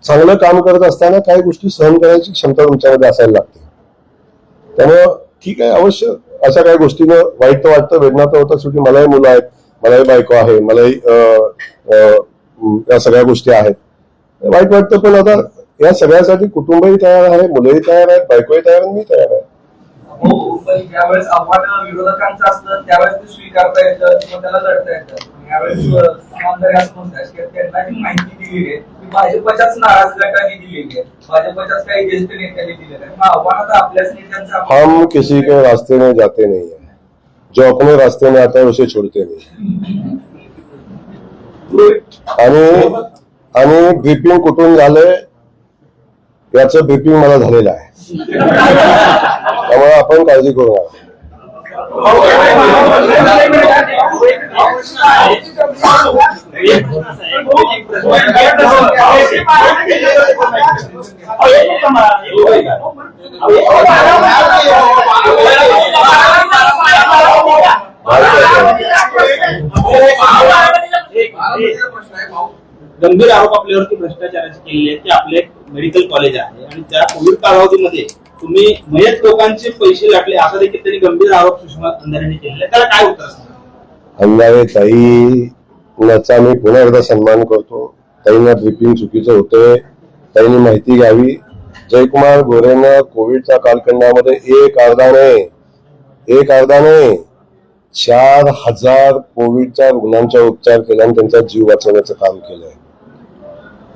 D: चांगलं काम करत असताना काही गोष्टी सहन करायची क्षमता तुमच्यामध्ये असायला लागते. त्यामुळं ठीक आहे, अवश्य अशा काही गोष्टीनं वाईट तर वाटतं, वेदना तर होतं. शेवटी मलाही मुलं आहेत, मलाही बायको आहे, मलाही या सगळ्या गोष्टी आहेत, वाईट वाटतं. पण आता या सगळ्यासाठी कुटुंबही तयार आहे, मुलंही तयार आहेत, बायकोही तयार आहे, मी तयार आहे.
H: ज्यावेळेस आव्हान विरोधकांचं असतं त्यावेळेस ते स्वीकारता येतं किंवा त्याला लढता येतं. यावेळेस समांतर असं म्हणतात की त्यांना जी माहिती दिलेली आहे ती भाजपच्याच नाराज गटाने दिलेली आहे, भाजपच्याच काही ज्येष्ठ नेत्यांनी दिलेलं आहे. मग आव्हान आता आपल्याच नेत्यांचं.
D: हम किसी के रास्ते में जाते नहीं है, जो अपने रास्ते में आता है उसे छोड़ते नहीं. आणि ब्रीफिंग कुठून झालंय याचं ब्रीफिंग मला झालेलं आहे. त्यामुळे आपण काळजी करू नका.
I: गंभीर आरोप आपल्यावरती भ्रष्टाचाराचे केलेले आहेत. ते आपले मेडिकल कॉलेज आहे आणि त्या कोविड कालावधीमध्ये तुम्ही मयत लोकांचे पैसे लाटले असा देखील त्यांनी गंभीर आरोप सुषमा अंधारेंनी केलेला. त्याला काय उत्तर असणार?
D: अंधारे ताईचा मी पुन्हा एकदा सन्मान करतो. ताईंना ब्रीफिंग चुकीचं होतंय, ताईंनी माहिती घ्यावी. जयकुमार गोरेनं कोविडच्या कालखंडामध्ये एक अर्धाने 4,000 कोविडच्या रुग्णांचा उपचार केला आणि त्यांचा जीव वाचवण्याचं काम केलंय.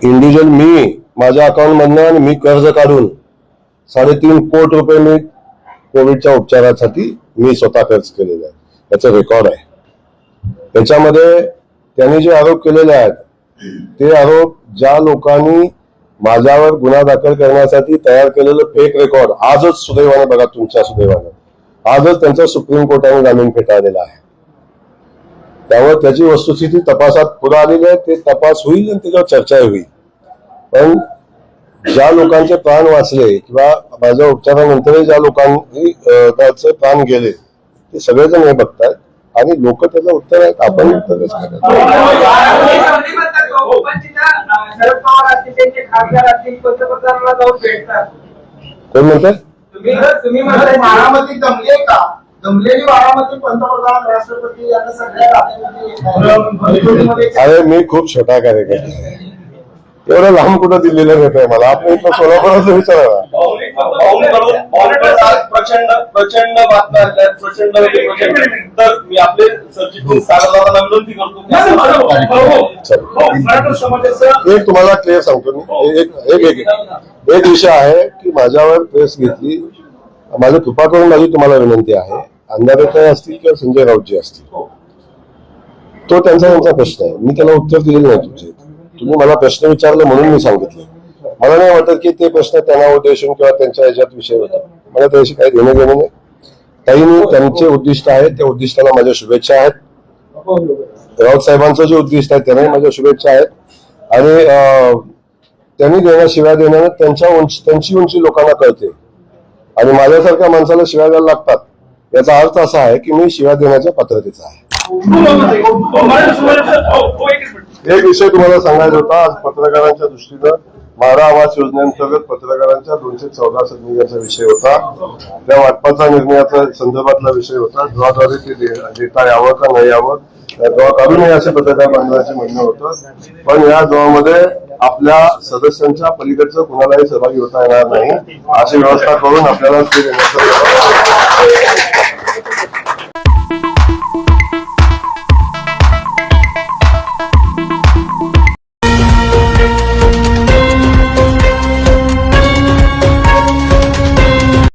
D: इंडिव्हिज्युअल मी माझ्या अकाउंट मधनं आणि मी कर्ज काढून 3.5 कोटी रुपये मी कोविडच्या उपचारासाठी मी स्वतः खर्च केलेला आहे. त्याचं रेकॉर्ड आहे. त्याच्यामध्ये त्यांनी जे आरोप केलेले आहेत ते आरोप ज्या लोकांनी माझ्यावर गुन्हा दाखल करण्यासाठी तयार केलेलं फेक रेकॉर्ड आजच सुदैवाने बघा, तुमच्या सुदैवाने आजच त्यांचा सुप्रीम कोर्टाने जामीन फेटाळलेला आहे. त्यामुळे त्याची वस्तुस्थिती तपासात पुढे आलेली आहे. ते तपास होईल आणि त्याच्यावर चर्चाही होईल. पण ज्या लोकांचे प्राण वाचले किंवा माझ्या उपचारानंतरही ज्या लोकांनी त्याचे प्राण गेले ते सगळेजण हे बघतायत आणि लोक त्याचं उत्तर आहेत. आपण उत्तरच करत
H: शरद पवार असतील, त्यांचे खासदार असतील, पंतप्रधानांना जाऊन भेटतात.
D: कोण म्हणतात?
H: तुम्ही म्हणताय बारामती जमले का? जमलेली बारामती पंतप्रधान राष्ट्रपती यांना सगळ्या राज्यांमध्ये
D: अरे मी खूप छोटा कार्यकर्ता आहे. एवढं लांब कुठं दिलेलं नेत आहे मला. आपण इथं सोलापुराचं विचारायला
C: प्रचंड बातम्या आहेत, प्रचंड तर मी आपले सरचिटणीस सागरदादांना विनंती करतो
D: एक तुम्हाला क्लिअर सांगतो मी. एक विषय आहे की माझ्यावर प्रेस घेतली. माझ्या कृपा करून माझी तुम्हाला विनंती आहे, अंधारेकर असतील किंवा संजय राऊतजी असतील, तो त्यांचा प्रश्न आहे. मी त्याला उत्तर दिलेलं नाही. तुम्ही मला प्रश्न विचारले म्हणून मी सांगितलं. मला नाही वाटत की ते प्रश्न त्यांना उद्देशून किंवा त्यांच्या ह्याच्यात विषय होता. मला त्याशी काही देणं घेणं नाही. काही त्यांचे उद्दिष्ट आहे, त्या उद्दिष्टाला माझ्या शुभेच्छा आहेत. राऊत साहेबांचं जे उद्दिष्ट आहे त्यांनाही माझ्या शुभेच्छा आहेत. आणि त्यांनी शिव्या देण्यानं त्यांची उंची लोकांना कळते आणि माझ्यासारख्या माणसाला शिव्या द्यायला लागतात. याचा अर्थ असा आहे की मी शिव्या देण्याच्या पात्रतेचा आहे. एक विषय तुम्हाला सांगायचा होता. आज पत्रकारांच्या दृष्टीनं मारा आवास योजनेअंतर्गत पत्रकारांच्या 214 संधी विषय होता. त्या वाटपाचा निर्णयाचा संदर्भातला विषय होता. ड्रॉद्वारे ते देता यावं का नाही यावं, ड्रॉ काढू नये असे पत्रकार बांधवांचे म्हणणं होतं. पण या ड्रॉमध्ये आपल्या सदस्यांच्या पलीकडचं कुणालाही सहभागी होता येणार नाही अशी व्यवस्था करून आपल्याला ते देण्याचं